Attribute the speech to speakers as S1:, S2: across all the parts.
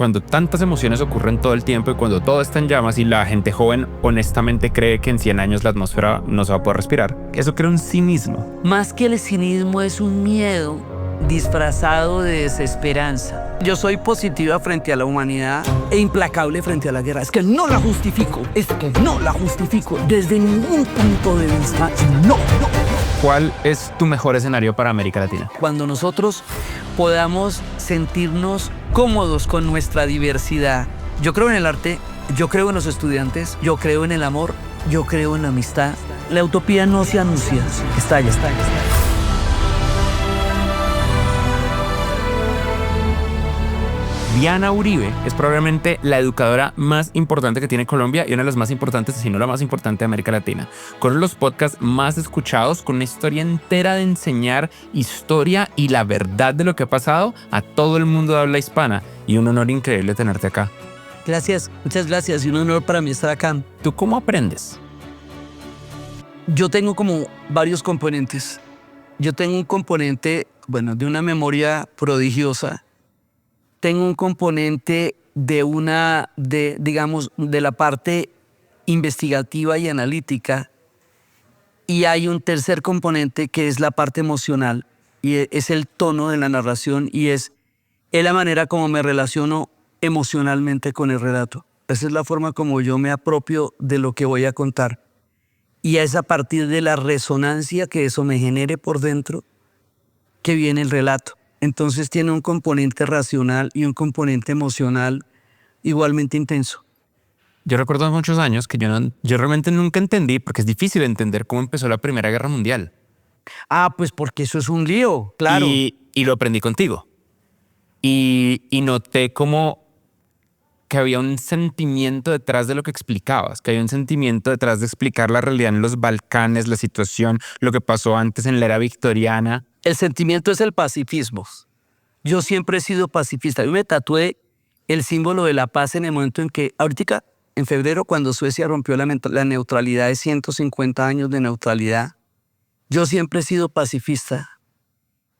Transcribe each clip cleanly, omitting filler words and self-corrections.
S1: cuando tantas emociones ocurren todo el tiempo y cuando todo está en llamas y la gente joven honestamente cree que en 100 años la atmósfera no se va a poder respirar, eso crea un cinismo.
S2: Más que el cinismo es un miedo disfrazado de desesperanza. Yo soy positiva frente a la humanidad e implacable frente a la guerra. Es que no la justifico, desde ningún punto de vista. No.
S1: ¿Cuál es tu mejor escenario para América Latina?
S2: Cuando nosotros podamos sentirnos cómodos con nuestra diversidad. Yo creo en el arte, yo creo en los estudiantes, yo creo en el amor, yo creo en la amistad. La utopía no se anuncia, está allá.
S1: Diana Uribe es probablemente la educadora más importante que tiene Colombia y una de las más importantes, si no la más importante de América Latina. Con los podcasts más escuchados, con una historia entera de enseñar historia y la verdad de lo que ha pasado a todo el mundo de habla hispana. Y un honor increíble tenerte acá.
S2: Gracias, muchas gracias y un honor para mí estar acá.
S1: ¿Tú cómo aprendes?
S2: Yo tengo como varios componentes. Yo tengo un componente, de una memoria prodigiosa. Tengo un componente de la parte investigativa y analítica. Y hay un tercer componente que es la parte emocional. Y es el tono de la narración y es la manera como me relaciono emocionalmente con el relato. Esa es la forma como yo me apropio de lo que voy a contar. Y es a partir de la resonancia que eso me genere por dentro que viene el relato. Entonces tiene un componente racional y un componente emocional igualmente intenso.
S1: Yo recuerdo muchos años que yo realmente nunca entendí, porque es difícil entender cómo empezó la Primera Guerra Mundial.
S2: Pues porque eso es un lío, claro.
S1: Y lo aprendí contigo. Y noté como que había un sentimiento detrás de lo que explicabas, que había un sentimiento detrás de explicar la realidad en los Balcanes, la situación, lo que pasó antes en la era victoriana.
S2: El sentimiento es el pacifismo. Yo siempre he sido pacifista. Yo me tatué el símbolo de la paz en el momento en que, ahorita, en febrero, cuando Suecia rompió la neutralidad de 150 años de neutralidad, yo siempre he sido pacifista.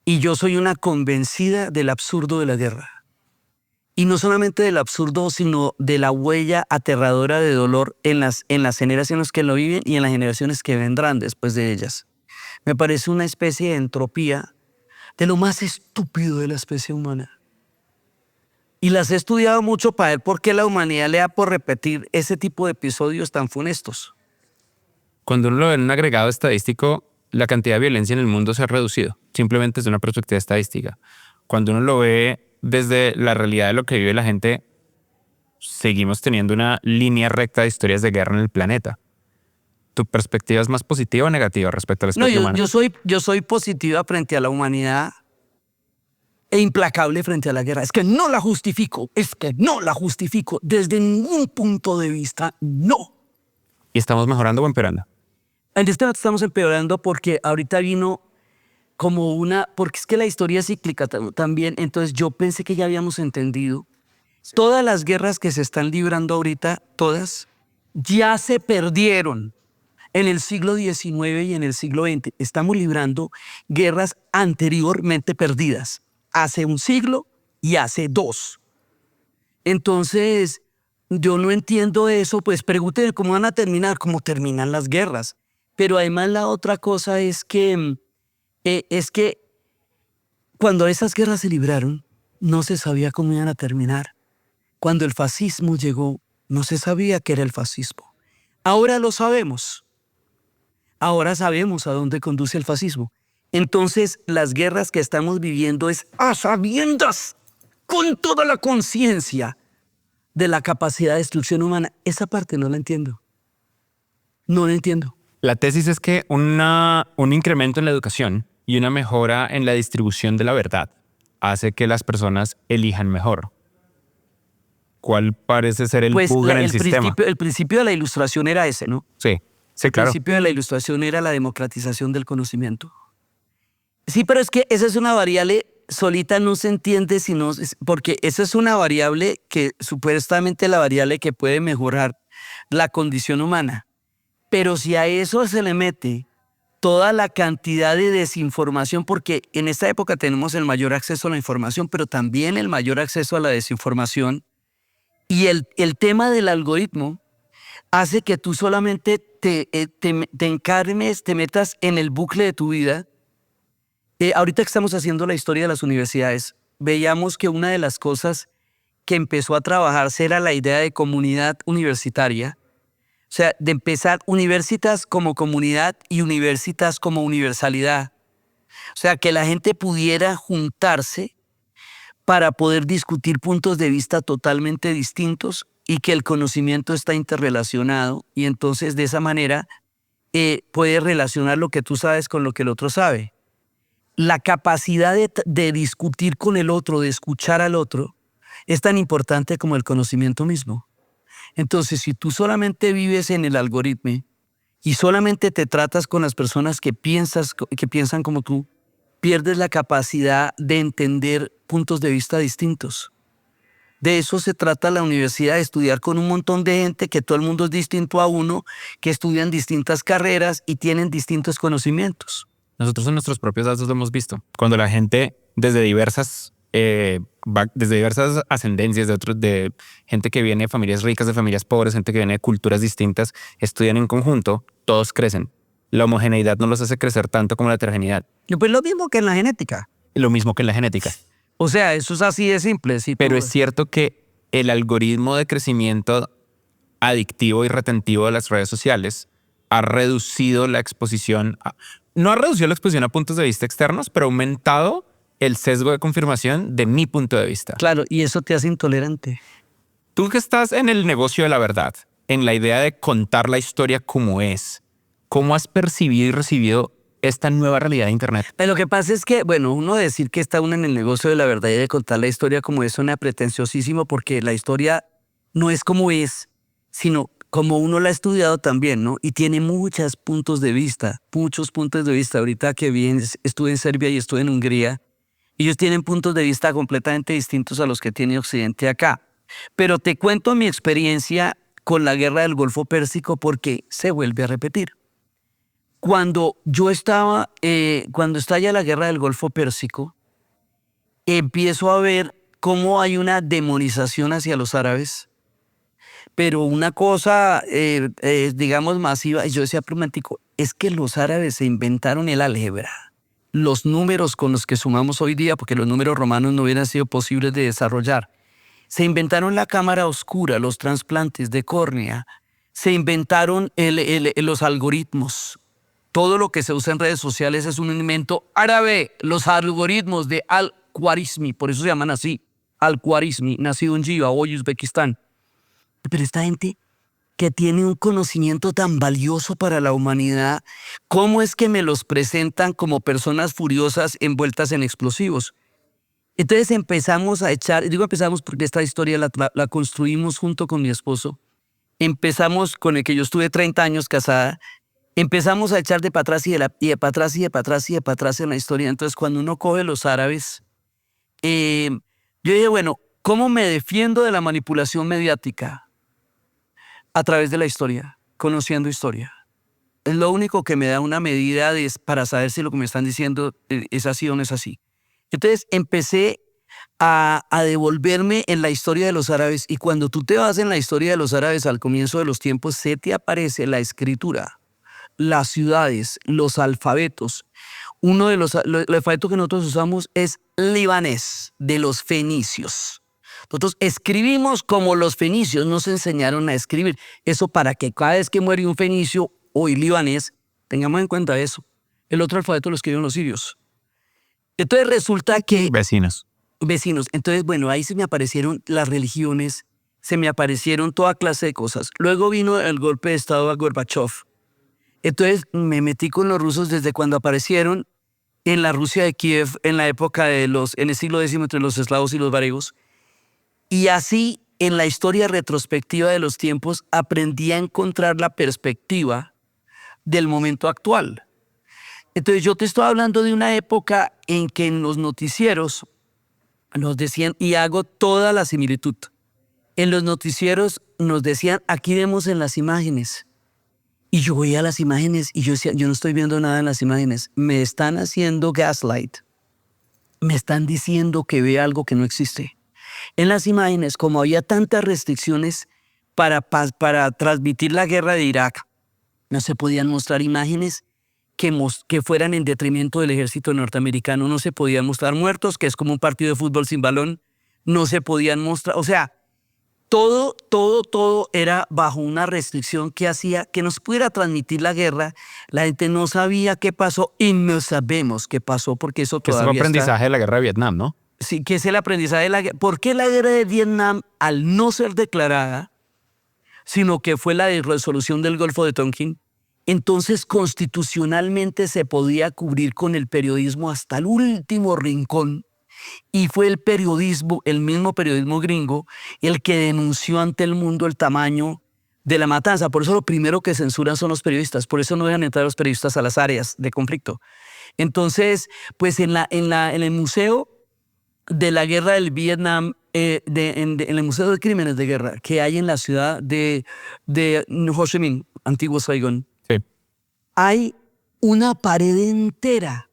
S2: Y yo soy una convencida del absurdo de la guerra. Y no solamente del absurdo, sino de la huella aterradora de dolor en las generaciones que lo viven y en las generaciones que vendrán después de ellas. Me parece una especie de entropía de lo más estúpido de la especie humana. Y las he estudiado mucho para ver por qué la humanidad le da por repetir ese tipo de episodios tan funestos.
S1: Cuando uno lo ve en un agregado estadístico, la cantidad de violencia en el mundo se ha reducido, simplemente desde una perspectiva estadística. Cuando uno lo ve desde la realidad de lo que vive la gente, seguimos teniendo una línea recta de historias de guerra en el planeta. ¿Tu perspectiva es más positiva o negativa respecto a la especie humana?
S2: Yo soy positiva frente a la humanidad e implacable frente a la guerra. Es que no la justifico, desde ningún punto de vista, no.
S1: ¿Y estamos mejorando o empeorando?
S2: En este momento estamos empeorando porque ahorita vino porque es que la historia es cíclica también, entonces yo pensé que ya habíamos entendido. Todas las guerras que se están librando ahorita, todas, ya se perdieron. En el siglo XIX y en el siglo XX estamos librando guerras anteriormente perdidas, hace un siglo y hace 2. Entonces, yo no entiendo eso, pues pregúntenme cómo van a terminar, cómo terminan las guerras. Pero además la otra cosa es que cuando esas guerras se libraron, no se sabía cómo iban a terminar. Cuando el fascismo llegó, no se sabía qué era el fascismo. Ahora lo sabemos. Ahora sabemos a dónde conduce el fascismo. Entonces, las guerras que estamos viviendo es a sabiendas, con toda la conciencia de la capacidad de destrucción humana. Esa parte no la entiendo. No la entiendo.
S1: La tesis es que un incremento en la educación y una mejora en la distribución de la verdad hace que las personas elijan mejor. ¿Cuál parece ser el bug en el sistema?
S2: El principio de la ilustración era ese, ¿no?
S1: Sí,
S2: El
S1: claro.
S2: principio de la ilustración era la democratización del conocimiento. Sí, pero es que esa es una variable solita, no se entiende, porque esa es una variable que supuestamente la variable que puede mejorar la condición humana. Pero si a eso se le mete toda la cantidad de desinformación, porque en esta época tenemos el mayor acceso a la información, pero también el mayor acceso a la desinformación, Y el tema del algoritmo hace que tú solamente te encarnes, te metas en el bucle de tu vida. Ahorita que estamos haciendo la historia de las universidades, veíamos que una de las cosas que empezó a trabajarse era la idea de comunidad universitaria. O sea, de empezar universitas como comunidad y universitas como universalidad. O sea, que la gente pudiera juntarse para poder discutir puntos de vista totalmente distintos y que el conocimiento está interrelacionado y entonces de esa manera puedes relacionar lo que tú sabes con lo que el otro sabe. La capacidad de discutir con el otro, de escuchar al otro, es tan importante como el conocimiento mismo. Entonces, si tú solamente vives en el algoritmo y solamente te tratas con las personas que piensan como tú, pierdes la capacidad de entender puntos de vista distintos. De eso se trata la universidad, de estudiar con un montón de gente, que todo el mundo es distinto a uno, que estudian distintas carreras y tienen distintos conocimientos.
S1: Nosotros en nuestros propios datos lo hemos visto. Cuando la gente desde diversas ascendencias, de gente que viene de familias ricas, de familias pobres, gente que viene de culturas distintas, estudian en conjunto, todos crecen. La homogeneidad no los hace crecer tanto como la heterogeneidad.
S2: Pues lo mismo que en la genética.
S1: Lo mismo que en la genética.
S2: O sea, eso es así de simple. Si
S1: Pero
S2: tú...
S1: es cierto que el algoritmo de crecimiento adictivo y retentivo de las redes sociales ha reducido la exposición, no ha reducido la exposición a puntos de vista externos, pero ha aumentado el sesgo de confirmación de mi punto de vista.
S2: Claro, y eso te hace intolerante.
S1: Tú que estás en el negocio de la verdad, en la idea de contar la historia como es, ¿cómo has percibido y recibido esta nueva realidad de Internet?
S2: Pero lo que pasa es que, bueno, uno decir que está uno en el negocio de la verdad y de contar la historia como es suena pretenciosísimo, porque la historia no es como es, sino como uno la ha estudiado también, ¿no? Y tiene muchos puntos de vista. Ahorita que estuve en Serbia y estuve en Hungría, ellos tienen puntos de vista completamente distintos a los que tiene Occidente acá. Pero te cuento mi experiencia con la guerra del Golfo Pérsico porque se vuelve a repetir. Cuando estalla la guerra del Golfo Pérsico, empiezo a ver cómo hay una demonización hacia los árabes, pero una cosa, digamos, masiva. Y yo decía, problemático, es que los árabes se inventaron el álgebra. Los números con los que sumamos hoy día, porque los números romanos no hubieran sido posibles de desarrollar. Se inventaron la cámara oscura, los trasplantes de córnea. Se inventaron los algoritmos. Todo lo que se usa en redes sociales es un invento árabe. Los algoritmos de Al-Khwarizmi, por eso se llaman así. Al-Khwarizmi, nacido en Jiva, hoy Uzbekistán. Pero esta gente que tiene un conocimiento tan valioso para la humanidad, ¿cómo es que me los presentan como personas furiosas envueltas en explosivos? Entonces empezamos a echar, digo empezamos porque esta historia la construimos junto con mi esposo. Empezamos con el que yo estuve 30 años casada. Empezamos a echar de para atrás y de para atrás y de para atrás y de para atrás en la historia. Entonces cuando uno coge los árabes, yo dije, bueno, ¿cómo me defiendo de la manipulación mediática? A través de la historia, conociendo historia. Es lo único que me da una medida para saber si lo que me están diciendo es así o no es así. Entonces empecé a devolverme en la historia de los árabes, y cuando tú te vas en la historia de los árabes al comienzo de los tiempos, se te aparece la escritura, las ciudades, los alfabetos. Uno de los alfabetos que nosotros usamos es libanés, de los fenicios. Nosotros escribimos como los fenicios nos enseñaron a escribir. Eso para que cada vez que muere un fenicio o libanés, tengamos en cuenta eso. El otro alfabeto lo escribieron los sirios. Entonces resulta que...
S1: Vecinos.
S2: Entonces, bueno, ahí se me aparecieron las religiones, se me aparecieron toda clase de cosas. Luego vino el golpe de estado a Gorbachev. Entonces me metí con los rusos desde cuando aparecieron en la Rusia de Kiev, en la época en el siglo X entre los eslavos y los variegos. Y así, en la historia retrospectiva de los tiempos, aprendí a encontrar la perspectiva del momento actual. Entonces, yo te estoy hablando de una época en que en los noticieros nos decían, y hago toda la similitud, en los noticieros nos decían, aquí vemos en las imágenes. Y yo veía las imágenes y yo decía, yo no estoy viendo nada en las imágenes. Me están haciendo gaslight. Me están diciendo que vea algo que no existe. En las imágenes, como había tantas restricciones para transmitir la guerra de Irak, no se podían mostrar imágenes que fueran en detrimento del ejército norteamericano, no se podían mostrar muertos, que es como un partido de fútbol sin balón, no se podían mostrar, o sea, todo era bajo una restricción que hacía que no se pudiera transmitir la guerra. La gente no sabía qué pasó y no sabemos qué pasó porque eso
S1: Que es el
S2: todavía
S1: aprendizaje de la guerra de Vietnam, ¿no?
S2: Sí, que es el aprendizaje de la guerra. ¿Por qué la guerra de Vietnam, al no ser declarada, sino que fue la resolución del Golfo de Tonkin, entonces constitucionalmente se podía cubrir con el periodismo hasta el último rincón? Y fue el periodismo, el mismo periodismo gringo, el que denunció ante el mundo el tamaño de la matanza. Por eso lo primero que censuran son los periodistas. Por eso no dejan entrar a los periodistas a las áreas de conflicto. Entonces, pues en el Museo de la Guerra del Vietnam, en el Museo de Crímenes de Guerra que hay en la ciudad de Ho Chi Minh, antiguo Saigón,
S1: Sí.
S2: hay una pared entera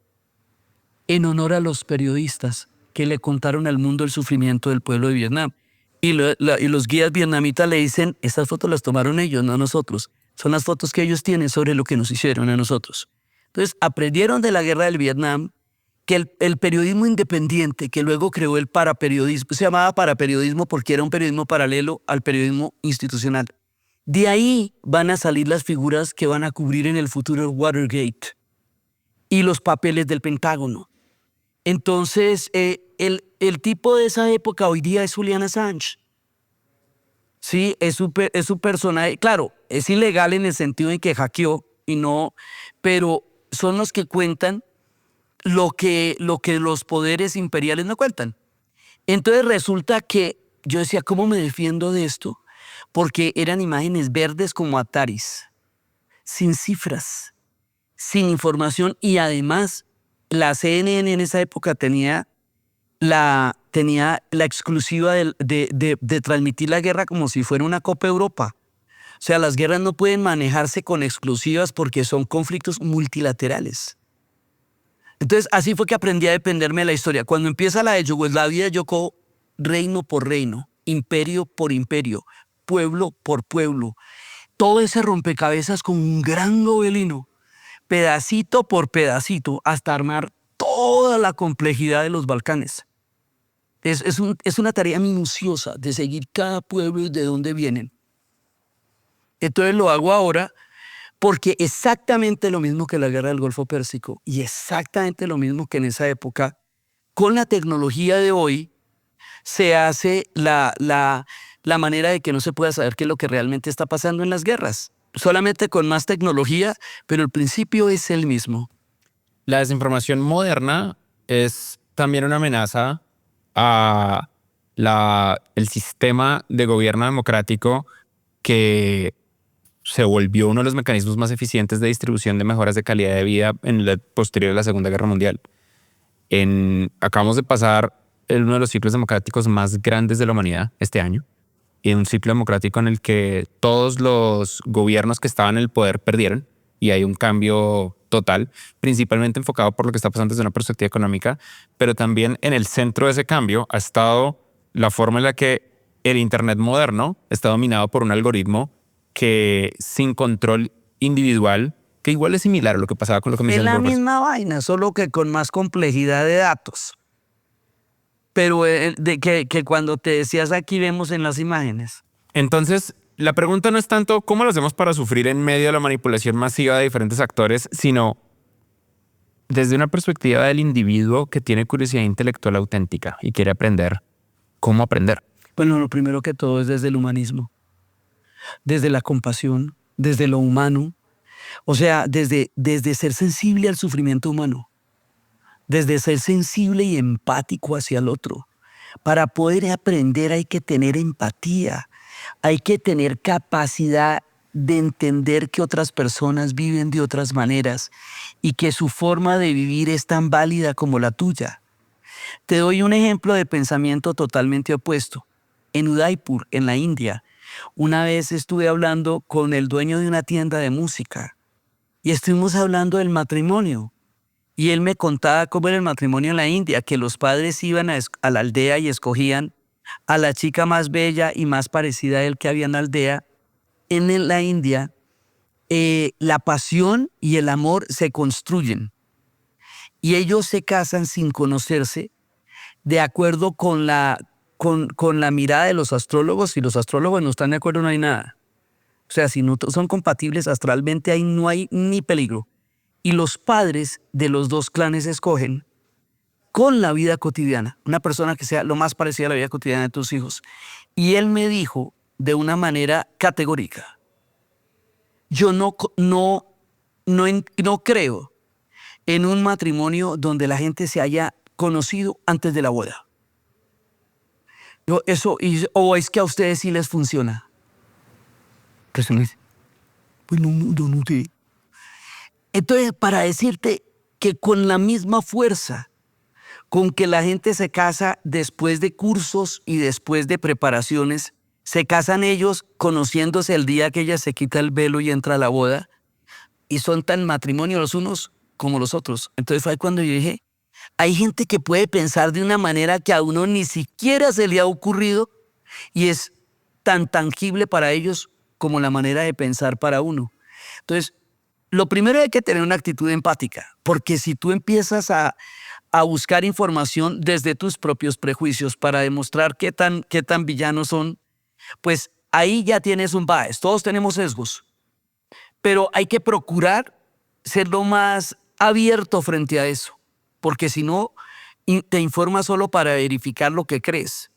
S2: en honor a los periodistas que le contaron al mundo el sufrimiento del pueblo de Vietnam. Y los guías vietnamitas le dicen, estas fotos las tomaron ellos, no nosotros. Son las fotos que ellos tienen sobre lo que nos hicieron a nosotros. Entonces, aprendieron de la guerra del Vietnam que el periodismo independiente, que luego creó el paraperiodismo, se llamaba paraperiodismo porque era un periodismo paralelo al periodismo institucional. De ahí van a salir las figuras que van a cubrir en el futuro Watergate y los papeles del Pentágono. Entonces, el tipo de esa época hoy día es Julian Assange. Sí, es su personaje. Claro, es ilegal en el sentido en que hackeó y no, pero son los que cuentan lo que los poderes imperiales no cuentan. Entonces resulta que yo decía, ¿cómo me defiendo de esto? Porque eran imágenes verdes como Ataris, sin cifras, sin información, y además la CNN en esa época tenía la exclusiva de transmitir la guerra como si fuera una Copa Europa. O sea, las guerras no pueden manejarse con exclusivas porque son conflictos multilaterales. Entonces, así fue que aprendí a dependerme de la historia. Cuando empieza la de Yugoslavia, yo cojo reino por reino, imperio por imperio, pueblo por pueblo. Todo ese rompecabezas con un gran novelino, pedacito por pedacito, hasta armar toda la complejidad de los Balcanes. Es una tarea minuciosa de seguir cada pueblo y de dónde vienen. Entonces lo hago ahora porque exactamente lo mismo que la guerra del Golfo Pérsico y exactamente lo mismo que en esa época, con la tecnología de hoy, se hace la manera de que no se pueda saber qué es lo que realmente está pasando en las guerras. Solamente con más tecnología, pero el principio es el mismo.
S1: La desinformación moderna es también una amenaza a el sistema de gobierno democrático que se volvió uno de los mecanismos más eficientes de distribución de mejoras de calidad de vida en la posterior de la Segunda Guerra Mundial. Acabamos de pasar uno de los ciclos democráticos más grandes de la humanidad este año, y un ciclo democrático en el que todos los gobiernos que estaban en el poder perdieron y hay un cambio total, principalmente enfocado por lo que está pasando desde una perspectiva económica, pero también en el centro de ese cambio ha estado la forma en la que el Internet moderno está dominado por un algoritmo que sin control individual, que igual es similar a lo que pasaba con la Comisión
S2: Es
S1: de
S2: la
S1: Pruebas.
S2: misma vaina, solo que con más complejidad de datos. Pero que cuando te decías aquí vemos en las imágenes.
S1: Entonces, la pregunta no es tanto cómo lo hacemos para sufrir en medio de la manipulación masiva de diferentes actores, sino desde una perspectiva del individuo que tiene curiosidad intelectual auténtica y quiere aprender cómo aprender.
S2: Bueno, lo primero que todo es desde el humanismo, desde la compasión, desde lo humano. O sea, desde ser sensible al sufrimiento humano, desde ser sensible y empático hacia el otro. Para poder aprender hay que tener empatía, hay que tener capacidad de entender que otras personas viven de otras maneras y que su forma de vivir es tan válida como la tuya. Te doy un ejemplo de pensamiento totalmente opuesto. En Udaipur, en la India, una vez estuve hablando con el dueño de una tienda de música y estuvimos hablando del matrimonio. Y él me contaba cómo era el matrimonio en la India, que los padres iban a la aldea y escogían a la chica más bella y más parecida a él que había en la aldea. En la India, la pasión y el amor se construyen y ellos se casan sin conocerse de acuerdo con la mirada de los astrólogos. Si los astrólogos no están de acuerdo, no hay nada. O sea, si no son compatibles astralmente, ahí no hay ni peligro. Y los padres de los dos clanes escogen con la vida cotidiana, una persona que sea lo más parecida a la vida cotidiana de tus hijos. Y él me dijo de una manera categórica, yo no creo en un matrimonio donde la gente se haya conocido antes de la boda. O es que a ustedes sí les funciona. Entonces me dice, pues no, yo no sé. Entonces, para decirte que con la misma fuerza con que la gente se casa después de cursos y después de preparaciones, se casan ellos conociéndose el día que ella se quita el velo y entra a la boda, y son tan matrimonio los unos como los otros. Entonces fue cuando yo dije, hay gente que puede pensar de una manera que a uno ni siquiera se le ha ocurrido y es tan tangible para ellos como la manera de pensar para uno. Entonces, lo primero hay que tener una actitud empática, porque si tú empiezas a buscar información desde tus propios prejuicios para demostrar qué tan villanos son, pues ahí ya tienes un bias. Todos tenemos sesgos, pero hay que procurar ser lo más abierto frente a eso, porque si no, te informas solo para verificar lo que crees.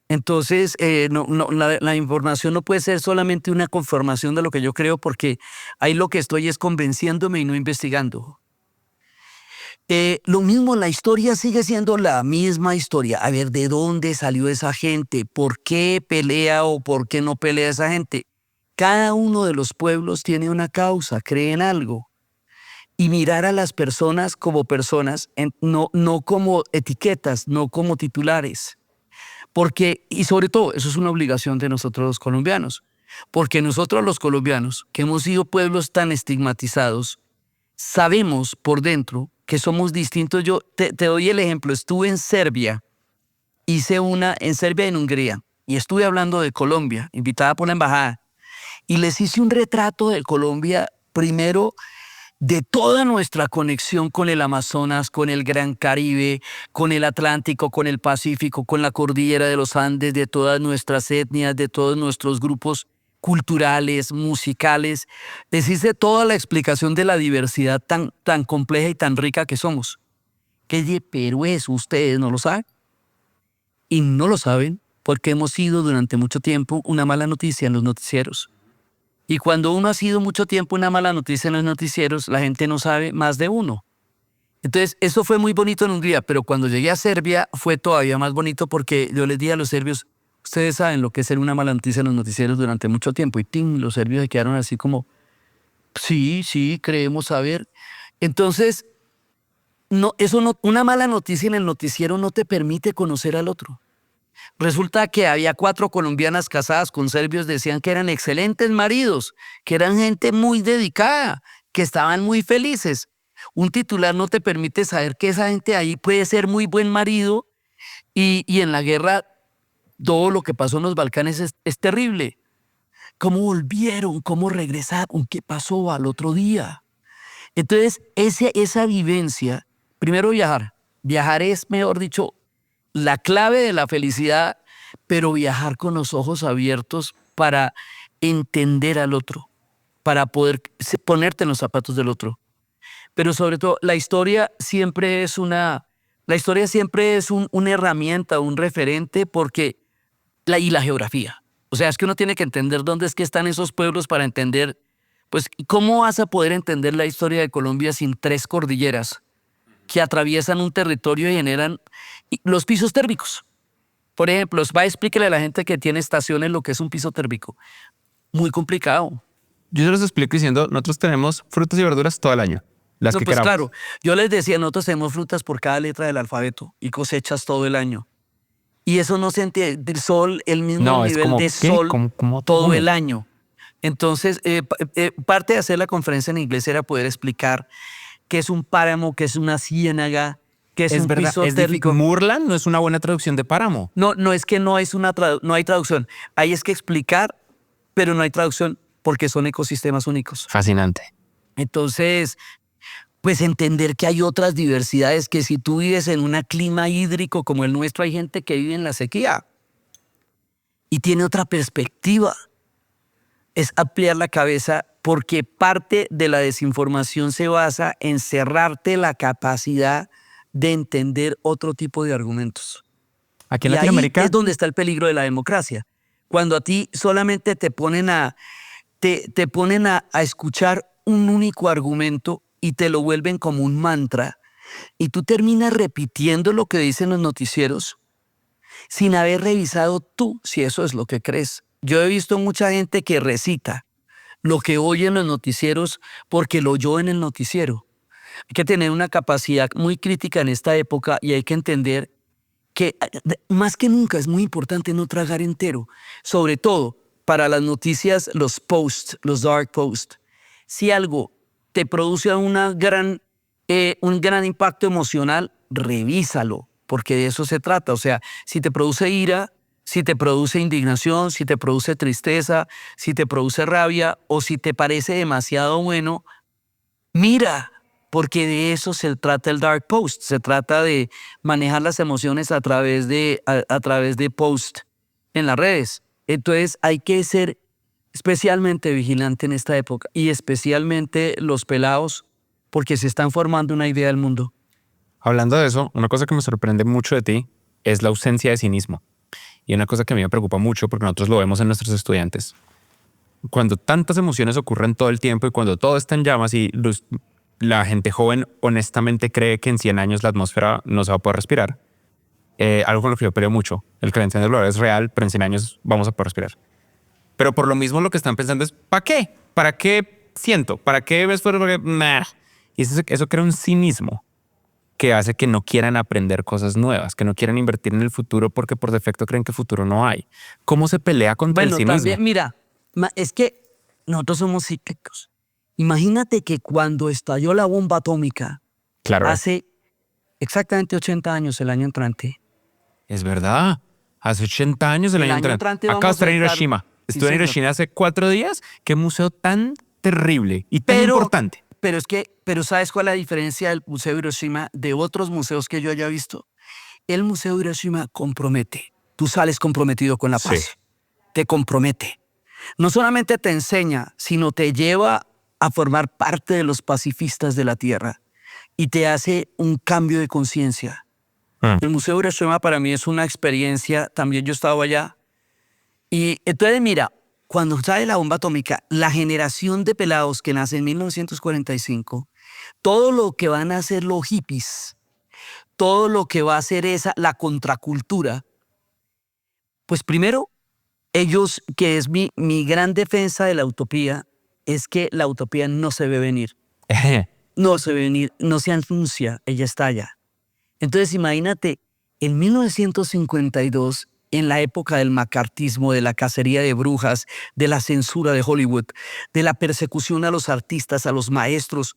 S2: Entonces, la información no puede ser solamente una confirmación de lo que yo creo, porque ahí lo que estoy es convenciéndome y no investigando. Lo mismo, la historia sigue siendo la misma historia. A ver, ¿de dónde salió esa gente? ¿Por qué pelea o por qué no pelea esa gente? Cada uno de los pueblos tiene una causa, cree en algo. Y mirar a las personas como personas, no como etiquetas, no como titulares. Porque, y sobre todo, eso es una obligación de nosotros los colombianos. Porque nosotros los colombianos, que hemos sido pueblos tan estigmatizados, sabemos por dentro que somos distintos. Yo te doy el ejemplo. Estuve en Serbia, hice una en Serbia y en Hungría, y estuve hablando de Colombia, invitada por la embajada, y les hice un retrato de Colombia, primero, de toda nuestra conexión con el Amazonas, con el Gran Caribe, con el Atlántico, con el Pacífico, con la cordillera de los Andes, de todas nuestras etnias, de todos nuestros grupos culturales, musicales. Les hice toda la explicación de la diversidad tan compleja y tan rica que somos. Pero eso ustedes no lo saben. Y no lo saben porque hemos sido durante mucho tiempo una mala noticia en los noticieros. Y cuando uno ha sido mucho tiempo una mala noticia en los noticieros, la gente no sabe más de uno. Entonces, eso fue muy bonito en Hungría, pero cuando llegué a Serbia fue todavía más bonito porque yo les dije a los serbios, ustedes saben lo que es ser una mala noticia en los noticieros durante mucho tiempo. Y los serbios se quedaron así como, sí, creemos saber. Entonces, una mala noticia en el noticiero no te permite conocer al otro. Resulta que había 4 colombianas casadas con serbios, decían que eran excelentes maridos, que eran gente muy dedicada, que estaban muy felices. Un titular no te permite saber que esa gente ahí puede ser muy buen marido y en la guerra todo lo que pasó en los Balcanes es terrible. ¿Cómo volvieron? ¿Cómo regresaron? ¿Qué pasó al otro día? Entonces, esa vivencia, primero viajar. Viajar es, mejor dicho, la clave de la felicidad, pero viajar con los ojos abiertos para entender al otro, para poder ponerte en los zapatos del otro. Pero sobre todo, la historia siempre es una herramienta, un referente, porque y la geografía. O sea, es que uno tiene que entender dónde es que están esos pueblos para entender, pues, ¿cómo vas a poder entender la historia de Colombia sin 3 cordilleras que atraviesan un territorio y generan los pisos térmicos? Por ejemplo, explíquele a la gente que tiene estaciones lo que es un piso térmico. Muy complicado.
S1: Yo se los explico diciendo, nosotros tenemos frutas y verduras todo el año, las que
S2: pues
S1: queramos.
S2: Claro, yo les decía, nosotros tenemos frutas por cada letra del alfabeto y cosechas todo el año. Y eso no se entiende. El sol, el mismo nivel de sol todo el año. Entonces, parte de hacer la conferencia en inglés era poder explicar qué es un páramo, qué es una ciénaga, que es
S1: Es
S2: un
S1: verdad,
S2: piso
S1: es
S2: térmico.
S1: difícil. Moorland no es una buena traducción de páramo.
S2: No, no es que no es no hay traducción. Hay es que explicar, pero no hay traducción porque son ecosistemas únicos.
S1: Fascinante.
S2: Entonces, pues entender que hay otras diversidades, que si tú vives en un clima hídrico como el nuestro, hay gente que vive en la sequía y tiene otra perspectiva. Es ampliar la cabeza, porque parte de la desinformación se basa en cerrarte la capacidad de entender otro tipo de argumentos.
S1: Aquí en
S2: Y ahí
S1: Latinoamérica,
S2: es donde está el peligro de la democracia. Cuando a ti solamente te ponen a escuchar un único argumento y te lo vuelven como un mantra, y tú terminas repitiendo lo que dicen los noticieros sin haber revisado tú si eso es lo que crees. Yo he visto mucha gente que recita lo que oye en los noticieros porque lo oyó en el noticiero. Hay que tener una capacidad muy crítica en esta época y hay que entender que más que nunca es muy importante no tragar entero, sobre todo para las noticias, los posts, los dark posts. Si algo te produce un gran impacto emocional, revísalo, porque de eso se trata. O sea, si te produce ira, si te produce indignación, si te produce tristeza, si te produce rabia o si te parece demasiado bueno, mira, porque de eso se trata el dark post. Se trata de manejar las emociones a través de post en las redes. Entonces hay que ser especialmente vigilante en esta época y especialmente los pelados, porque se están formando una idea del mundo.
S1: hablando de eso, una cosa que me sorprende mucho de ti es la ausencia de cinismo. Y una cosa que a mí me preocupa mucho porque nosotros lo vemos en nuestros estudiantes. Cuando tantas emociones ocurren todo el tiempo y cuando todo está en llamas y la gente joven honestamente cree que en 100 años la atmósfera no se va a poder respirar, algo con lo que yo peleo mucho. El calentamiento global es real, pero en 100 años vamos a poder respirar. Pero por lo mismo lo que están pensando es, ¿para qué? ¿Para qué siento? ¿Para qué me esfuerzo? Nah. Y eso crea un cinismo que hace que no quieran aprender cosas nuevas, que no quieran invertir en el futuro porque por defecto creen que futuro no hay. ¿Cómo se pelea contra el
S2: Bueno,
S1: cinismo?
S2: también, mira, es que nosotros somos cíclicos. Imagínate que cuando estalló la bomba atómica,
S1: Claro,
S2: hace exactamente 80 años, el año entrante.
S1: es verdad. Hace 80 años el año entrante. Acabo de
S2: vamos
S1: estar en
S2: a estar-
S1: Hiroshima.
S2: Sí,
S1: Estuve en
S2: señor.
S1: Hiroshima hace 4 días. Qué museo tan terrible y tan importante.
S2: Pero ¿sabes cuál es la diferencia del Museo de Hiroshima de otros museos que yo haya visto? El Museo de Hiroshima compromete. Tú sales comprometido con la paz.
S1: Sí.
S2: Te compromete. No solamente te enseña, sino te lleva a formar parte de los pacifistas de la Tierra y te hace un cambio de conciencia. El Museo de Hiroshima para mí es una experiencia, también yo he estado allá. Y entonces mira, cuando sale la bomba atómica, la generación de pelados que nace en 1945, todo lo que van a hacer los hippies, todo lo que va a hacer la contracultura, pues primero, ellos, que es mi gran defensa de la utopía, es que la utopía no se ve venir. No se ve venir, no se anuncia, ella está allá. Entonces imagínate, en 1952, en la época del macartismo, de la cacería de brujas, de la censura de Hollywood, de la persecución a los artistas, a los maestros,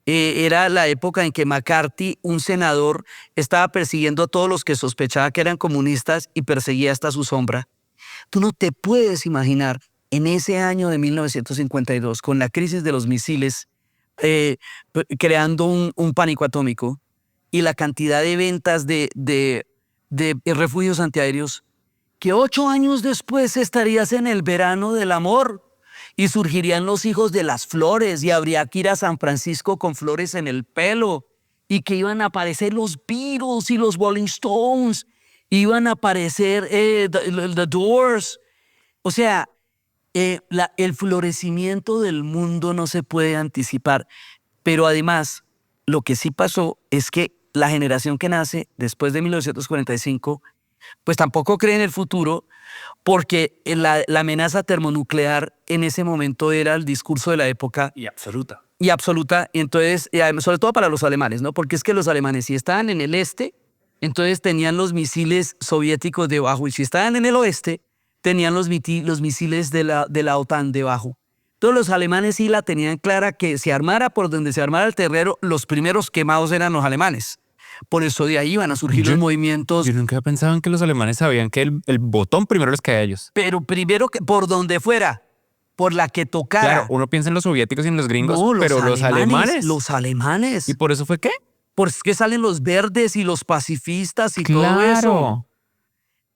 S2: era la época en que McCarthy, un senador, estaba persiguiendo a todos los que sospechaba que eran comunistas y perseguía hasta su sombra. Tú no te puedes imaginar en ese año de 1952, con la crisis de los misiles, creando un pánico atómico y la cantidad de ventas de refugios antiaéreos, que 8 años después estarías en el verano del amor y surgirían los hijos de las flores y habría que ir a San Francisco con flores en el pelo y que iban a aparecer los Beatles y los Rolling Stones, iban a aparecer The Doors. O sea, el florecimiento del mundo no se puede anticipar. Pero además, lo que sí pasó es que la generación que nace después de 1945, pues tampoco cree en el futuro, porque la amenaza termonuclear en ese momento era el discurso de la época.
S3: Y absoluta.
S2: Y absoluta. Y entonces, sobre todo para los alemanes, ¿no? Porque es que los alemanes, si estaban en el este, entonces tenían los misiles soviéticos debajo. Y si estaban en el oeste, tenían los misiles de la OTAN debajo. Todos los alemanes sí la tenían clara, que se armara por donde se armara el terreno, los primeros quemados eran los alemanes. Por eso de ahí van a surgir
S1: Yo-
S2: los movimientos.
S1: Yo nunca pensaba en que los alemanes sabían que el botón primero les cae a ellos.
S2: Pero primero que por donde fuera, por la que tocara.
S1: Claro, uno piensa en los soviéticos y en los gringos,
S2: No,
S1: pero los alemanes.
S2: Los alemanes.
S1: ¿Y por eso fue qué?
S2: ¿Por qué salen los verdes y los pacifistas y todo eso?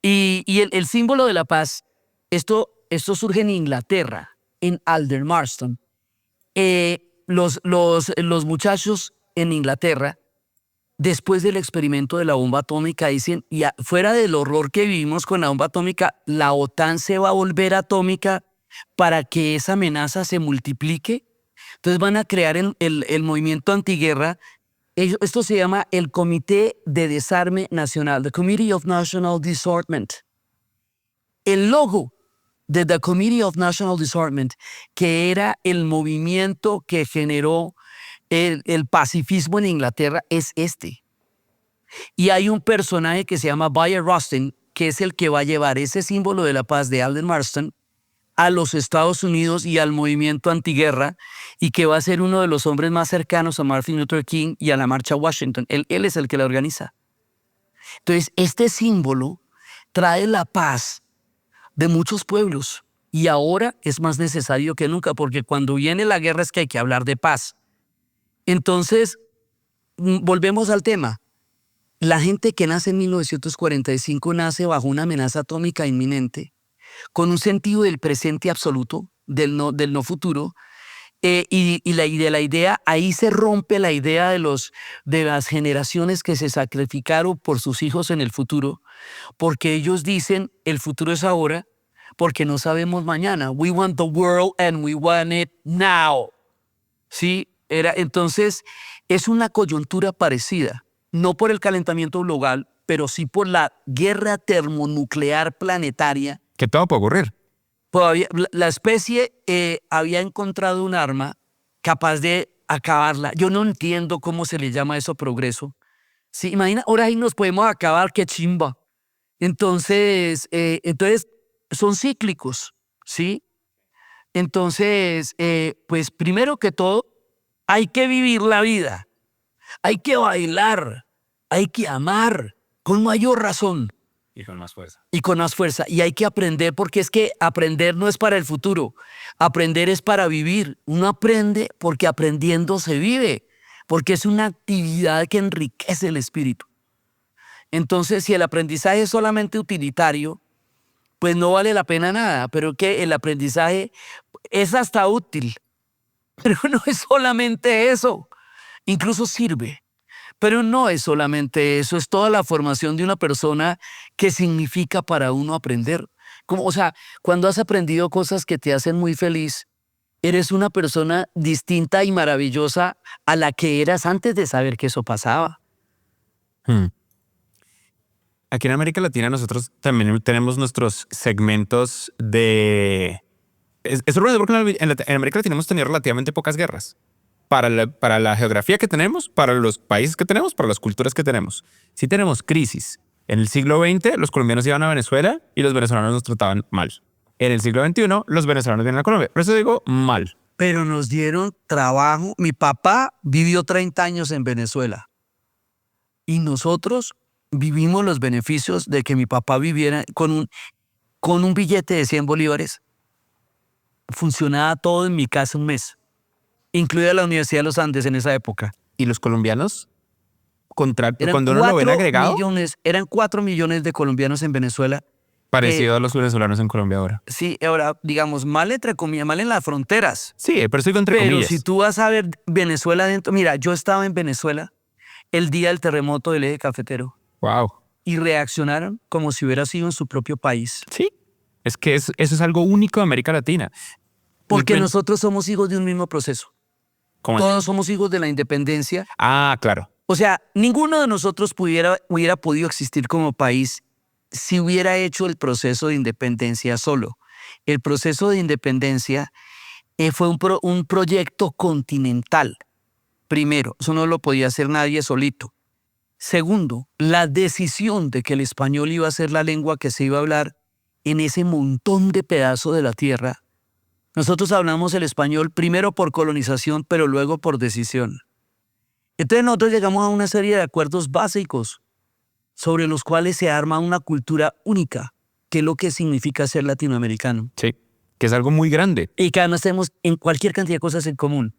S2: Y el símbolo de la paz, esto surge en Inglaterra, en Aldermaston. Los muchachos en Inglaterra, después del experimento de la bomba atómica, dicen, y fuera del horror que vivimos con la bomba atómica, la OTAN se va a volver atómica para que esa amenaza se multiplique. Entonces van a crear el movimiento antiguerra. Esto se llama el Comité de Desarme Nacional, the Committee of National Disarmament. El logo de the Committee of National Disarmament, que era el movimiento que generó el pacifismo en Inglaterra, es este. Y hay un personaje que se llama Bayard Rustin, que es el que va a llevar ese símbolo de la paz de Aldermaston a los Estados Unidos y al movimiento antiguerra, y que va a ser uno de los hombres más cercanos a Martin Luther King y a la marcha Washington. Él es el que la organiza. Entonces, este símbolo trae la paz de muchos pueblos, y ahora es más necesario que nunca, porque cuando viene la guerra es que hay que hablar de paz. Entonces, volvemos al tema. La gente que nace en 1945 nace bajo una amenaza atómica inminente, con un sentido del presente absoluto, del no futuro, y de la idea, ahí se rompe la idea de las generaciones que se sacrificaron por sus hijos en el futuro, porque ellos dicen, el futuro es ahora, porque no sabemos mañana. We want the world and we want it now. ¿Sí? Entonces, es una coyuntura parecida, no por el calentamiento global, pero sí por la guerra termonuclear planetaria.
S1: Que todo puede ocurrir.
S2: Todavía, la especie había encontrado un arma capaz de acabarla. Yo no entiendo cómo se le llama eso progreso. ¿Sí? Imagina, ahora ahí nos podemos acabar, qué chimba. Entonces son cíclicos, ¿sí? Entonces, pues primero que todo, hay que vivir la vida, hay que bailar, hay que amar con mayor razón.
S1: Y con más fuerza.
S2: Y con más fuerza. Y hay que aprender, porque es que aprender no es para el futuro. Aprender es para vivir. Uno aprende porque aprendiendo se vive, porque es una actividad que enriquece el espíritu. Entonces, si el aprendizaje es solamente utilitario, pues no vale la pena nada, pero que el aprendizaje es hasta útil. Pero no es solamente eso. Incluso sirve. Pero no es solamente eso, es toda la formación de una persona que significa para uno aprender. Cuando has aprendido cosas que te hacen muy feliz, eres una persona distinta y maravillosa a la que eras antes de saber que eso pasaba.
S1: Aquí en América Latina nosotros también tenemos nuestros segmentos de... Es sorprendente porque en América Latina hemos tenido relativamente pocas guerras. Para la geografía que tenemos, para los países que tenemos, para las culturas que tenemos. Sí tenemos crisis. En el siglo XX los colombianos iban a Venezuela y los venezolanos nos trataban mal. En el siglo XXI los venezolanos vienen a Colombia. Por eso digo mal.
S2: Pero nos dieron trabajo. Mi papá vivió 30 años en Venezuela. Y nosotros vivimos los beneficios de que mi papá viviera con un billete de 100 bolívares. Funcionaba todo en mi casa un mes, incluida la Universidad de los Andes en esa época.
S1: ¿Y los colombianos? Cuando uno lo ven agregado...
S2: Eran 4 millones de colombianos en Venezuela.
S1: Parecido a los venezolanos en Colombia ahora.
S2: Sí, ahora, digamos, mal entre comillas, mal en las fronteras.
S1: Sí, pero eso digo entre comillas.
S2: Pero si tú vas a ver Venezuela dentro... Mira, yo estaba en Venezuela el día del terremoto del eje cafetero.
S1: Wow.
S2: Y reaccionaron como si hubiera sido en su propio país.
S1: Sí, es que eso es algo único de América Latina.
S2: Porque nosotros somos hijos de un mismo proceso. Todos somos hijos de la independencia.
S1: Ah, claro.
S2: O sea, ninguno de nosotros hubiera podido existir como país si hubiera hecho el proceso de independencia solo. El proceso de independencia fue un proyecto continental. Primero, eso no lo podía hacer nadie solito. Segundo, la decisión de que el español iba a ser la lengua que se iba a hablar en ese montón de pedazos de la tierra. Nosotros hablamos el español primero por colonización, pero luego por decisión. Entonces nosotros llegamos a una serie de acuerdos básicos sobre los cuales se arma una cultura única, que es lo que significa ser latinoamericano.
S1: Sí, que es algo muy grande.
S2: Y que además tenemos en cualquier cantidad de cosas en común.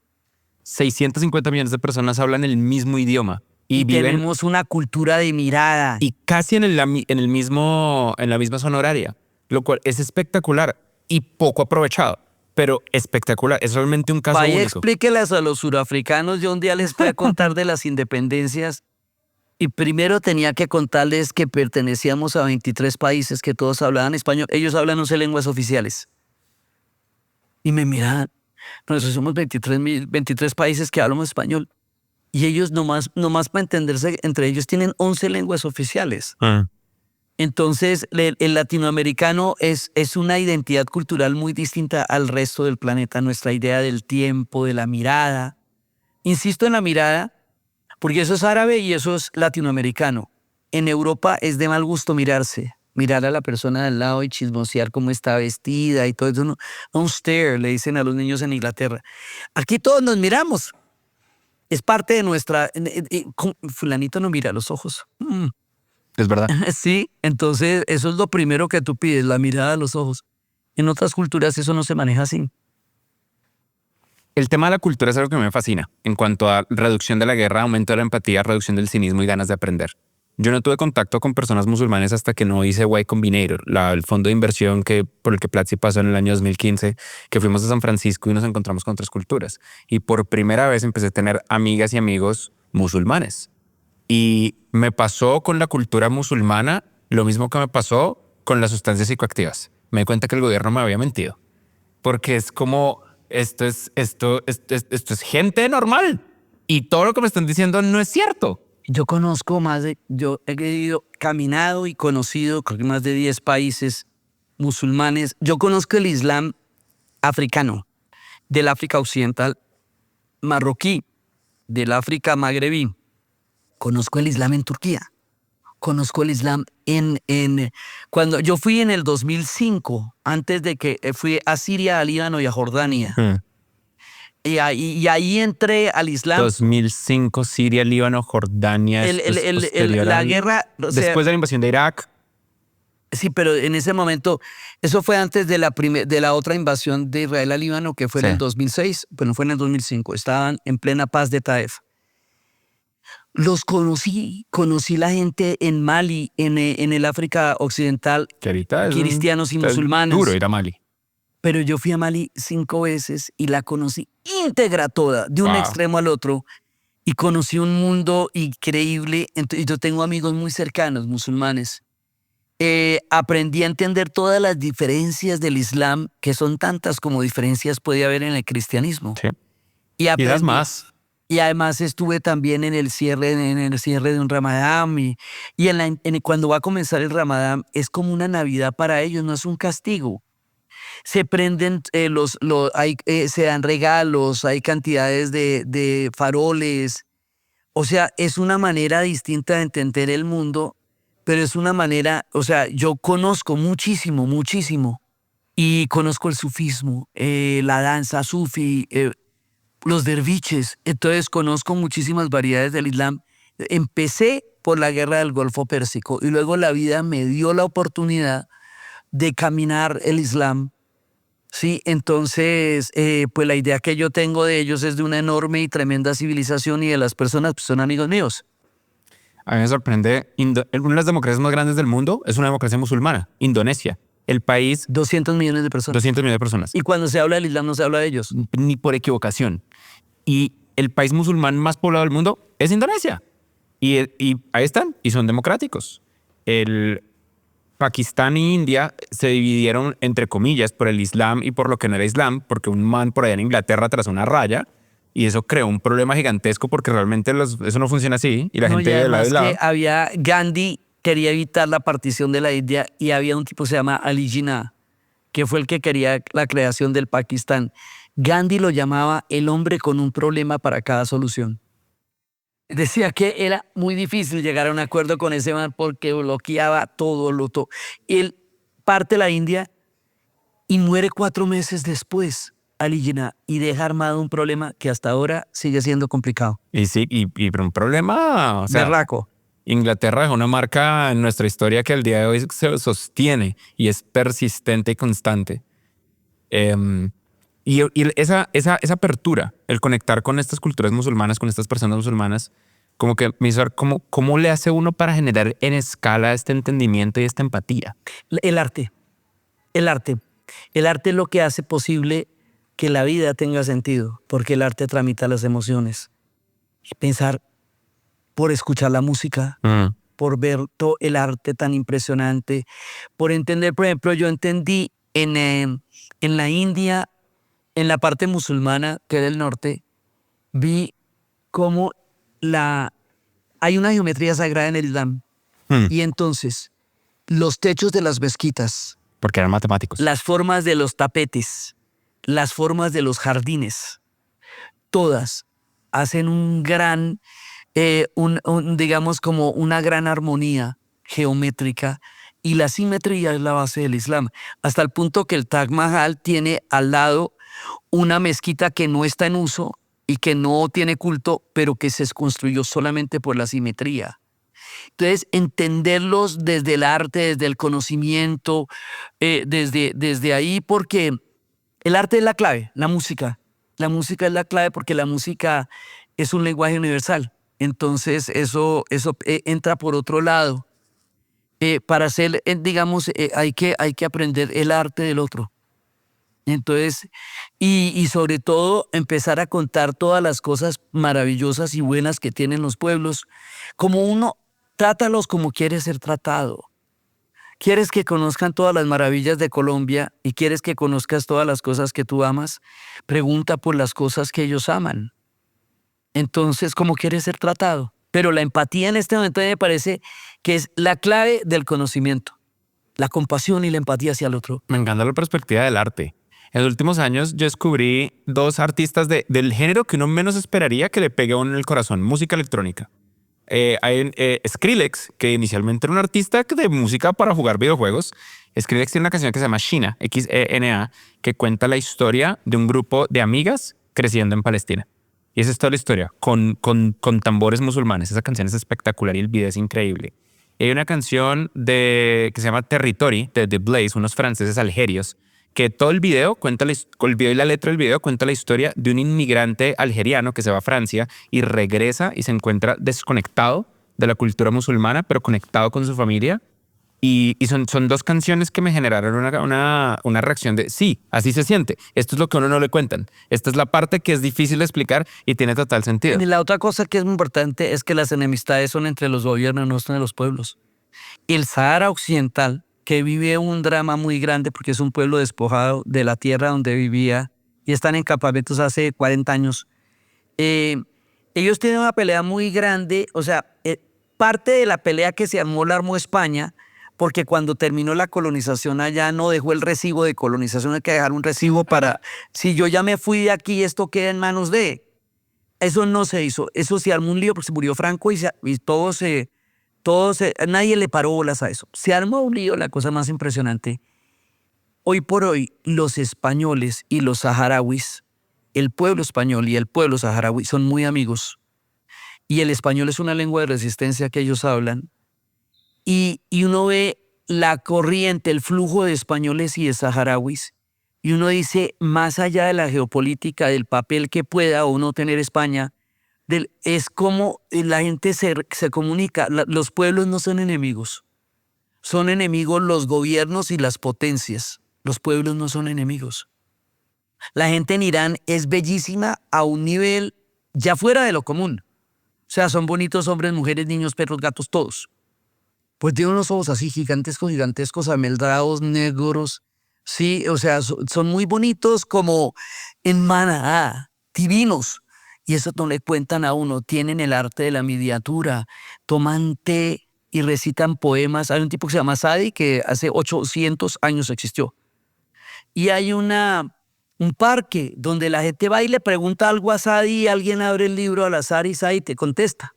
S1: 650 millones de personas hablan el mismo idioma y viven
S2: tenemos una cultura de mirada.
S1: y casi en la misma zona horaria, lo cual es espectacular y poco aprovechado, pero espectacular. Es realmente un caso
S2: Vaya,
S1: único.
S2: explíquelas a los surafricanos. Yo un día les voy a contar de las independencias y primero tenía que contarles que pertenecíamos a 23 países que todos hablaban español. Ellos hablan 11 lenguas oficiales. Y me miraban. Nosotros somos 23 países que hablamos español. Y ellos nomás para entenderse, entre ellos tienen 11 lenguas oficiales. Entonces, el latinoamericano es una identidad cultural muy distinta al resto del planeta. Nuestra idea del tiempo, de la mirada. Insisto en la mirada, porque eso es árabe y eso es latinoamericano. En Europa es de mal gusto mirarse. Mirar a la persona de al lado y chismosear cómo está vestida y todo eso. No, don't stare, le dicen a los niños en Inglaterra. Aquí todos nos miramos. Es parte de nuestra... Fulanito no mira a los ojos.
S1: Es verdad.
S2: Sí, entonces eso es lo primero que tú pides, la mirada a los ojos. En otras culturas eso no se maneja así.
S1: El tema de la cultura es algo que me fascina. En cuanto a reducción de la guerra, aumento de la empatía, reducción del cinismo y ganas de aprender. Yo no tuve contacto con personas musulmanes hasta que no hice Y Combinator, el fondo de inversión por el que Platzi pasó en el año 2015, que fuimos a San Francisco y nos encontramos con otras culturas. Y por primera vez empecé a tener amigas y amigos musulmanes. Y me pasó con la cultura musulmana lo mismo que me pasó con las sustancias psicoactivas. Me di cuenta que el gobierno me había mentido. Porque es como, esto es gente normal. Y todo lo que me están diciendo no es cierto.
S2: Yo conozco yo he caminado y conocido creo que más de 10 países musulmanes. Yo conozco el Islam africano, del África Occidental, marroquí, del África magrebí. Conozco el Islam en Turquía. Conozco el Islam cuando yo fui en el 2005, antes de que fui a Siria, a Líbano y a Jordania. Y ahí entré al Islam.
S1: 2005, Siria, Líbano, Jordania.
S2: La guerra...
S1: Después de la invasión de Irak.
S2: Sí, pero en ese momento, eso fue antes de la otra invasión de Israel a Líbano, que fue en el 2006, pero fue en el 2005. Estaban en plena paz de Taif. Los conocí la gente en Mali, en el África Occidental, cristianos y musulmanes.
S1: Duro ir a Mali.
S2: Pero yo fui a Mali 5 veces y la conocí íntegra toda, de un extremo al otro. Y conocí un mundo increíble. Entonces, yo tengo amigos muy cercanos, musulmanes. Aprendí a entender todas las diferencias del Islam, que son tantas como diferencias puede haber en el cristianismo.
S1: Sí.
S2: Y
S1: las más.
S2: Y además estuve también en el cierre de un Ramadán. Y cuando va a comenzar el Ramadán, es como una Navidad para ellos, no es un castigo. Se prenden, se dan regalos, hay cantidades de faroles. O sea, es una manera distinta de entender el mundo, pero es una manera, o sea, yo conozco muchísimo. Y conozco el sufismo, la danza sufi, los derviches. Entonces conozco muchísimas variedades del Islam. Empecé por la guerra del Golfo Pérsico y luego la vida me dio la oportunidad de caminar el Islam. Sí, entonces, pues la idea que yo tengo de ellos es de una enorme y tremenda civilización y de las personas pues son amigos míos.
S1: A mí me sorprende, una de las democracias más grandes del mundo es una democracia musulmana, Indonesia. El país...
S2: 200 millones de personas.
S1: 200 millones de personas.
S2: Y cuando se habla del Islam no se habla de ellos.
S1: Ni por equivocación. Y el país musulmán más poblado del mundo es Indonesia. Y ahí están, y son democráticos. Pakistán y India se dividieron, entre comillas, por el Islam y por lo que no era Islam, porque un man por allá en Inglaterra trazó una raya y eso creó un problema gigantesco porque realmente eso no funciona así y la gente de lado y lado.
S2: Gandhi quería evitar la partición de la India y había un tipo que se llama Ali Jinnah, que fue el que quería la creación del Pakistán. Gandhi lo llamaba el hombre con un problema para cada solución. Decía que era muy difícil llegar a un acuerdo con ese man porque bloqueaba todo. Él parte de la India y muere 4 meses después. alienígena y deja armado un problema que hasta ahora sigue siendo complicado.
S1: Y sí, pero un problema, o sea,
S2: Berraco.
S1: Inglaterra es una marca en nuestra historia que al día de hoy se sostiene y es persistente y constante. Esa apertura, el conectar con estas culturas musulmanas, con estas personas musulmanas, como que me hizo ver cómo le hace uno para generar en escala este entendimiento y esta empatía.
S2: El arte. El arte. El arte es lo que hace posible que la vida tenga sentido, porque el arte tramita las emociones. Pensar por escuchar la música, por ver todo el arte tan impresionante, por entender, por ejemplo, yo entendí en la India, en la parte musulmana, que es del norte, vi cómo hay una geometría sagrada en el Islam. Y entonces, los techos de las mezquitas,
S1: Porque eran matemáticos.
S2: las formas de los tapetes, las formas de los jardines, todas hacen un gran, digamos como una gran armonía geométrica, y la simetría es la base del Islam, hasta el punto que el Taj Mahal tiene al lado una mezquita que no está en uso y que no tiene culto, pero que se construyó solamente por la simetría. Entonces, entenderlos desde el arte, desde el conocimiento, desde ahí, porque el arte es la clave, la música. La música es la clave porque la música es un lenguaje universal. Entonces, eso entra por otro lado. Para hacer, digamos, hay que aprender el arte del otro. Entonces, y sobre todo empezar a contar todas las cosas maravillosas y buenas que tienen los pueblos, como uno, trátalos como quiere ser tratado. ¿Quieres que conozcan todas las maravillas de Colombia y quieres que conozcas todas las cosas que tú amas? Pregunta por las cosas que ellos aman. Entonces, ¿cómo quieres ser tratado? Pero la empatía en este momento me parece que es la clave del conocimiento. La compasión y la empatía hacia el otro.
S1: Me encanta la perspectiva del arte. En los últimos años yo descubrí dos artistas del género que uno menos esperaría que le pegue a uno en el corazón, música electrónica. Hay Skrillex, que inicialmente era un artista de música para jugar videojuegos. Skrillex tiene una canción que se llama Xina, Xena, que cuenta la historia de un grupo de amigas creciendo en Palestina. Y esa es toda la historia, con tambores musulmanes. Esa canción es espectacular y el video es increíble. Y hay una canción que se llama Territory, de The Blaze, unos franceses algerios, que todo el video el video y la letra del video cuenta la historia de un inmigrante algeriano que se va a Francia y regresa y se encuentra desconectado de la cultura musulmana, pero conectado con su familia. Y son dos canciones que me generaron una reacción de sí, así se siente. Esto es lo que a uno no le cuentan. Esta es la parte que es difícil de explicar y tiene total sentido.
S2: Y la otra cosa que es muy importante es que las enemistades son entre los gobiernos, no son entre los pueblos. El Sahara Occidental, que vive un drama muy grande porque es un pueblo despojado de la tierra donde vivía y están en campamentos hace 40 años. Ellos tienen una pelea muy grande, o sea, parte de la pelea que se armó la armó España, porque cuando terminó la colonización allá no dejó el recibo de colonización, hay que dejar un recibo para, si yo ya me fui de aquí, esto queda en manos de... Eso no se hizo, eso se armó un lío porque se murió Franco y nadie le paró bolas a eso. Se armó un lío, la cosa más impresionante. Hoy por hoy, los españoles y los saharauis, el pueblo español y el pueblo saharaui son muy amigos. Y el español es una lengua de resistencia que ellos hablan. Y uno ve la corriente, el flujo de españoles y de saharauis. Y uno dice, más allá de la geopolítica, del papel que pueda o no tener España, es como la gente se comunica. Los pueblos no son enemigos. Son enemigos los gobiernos y las potencias. Los pueblos no son enemigos. La gente en Irán es bellísima a un nivel ya fuera de lo común. O sea, son bonitos hombres, mujeres, niños, perros, gatos, todos. Pues tienen unos ojos así gigantescos, ameldrados, negros. Sí, o sea, son muy bonitos como en manada, divinos. Y eso no le cuentan a uno. Tienen el arte de la miniatura, toman té y recitan poemas. Hay un tipo que se llama Sadi que hace 800 años existió. Y hay un parque donde la gente va y le pregunta algo a Sadi y alguien abre el libro al azar y Sadi te contesta.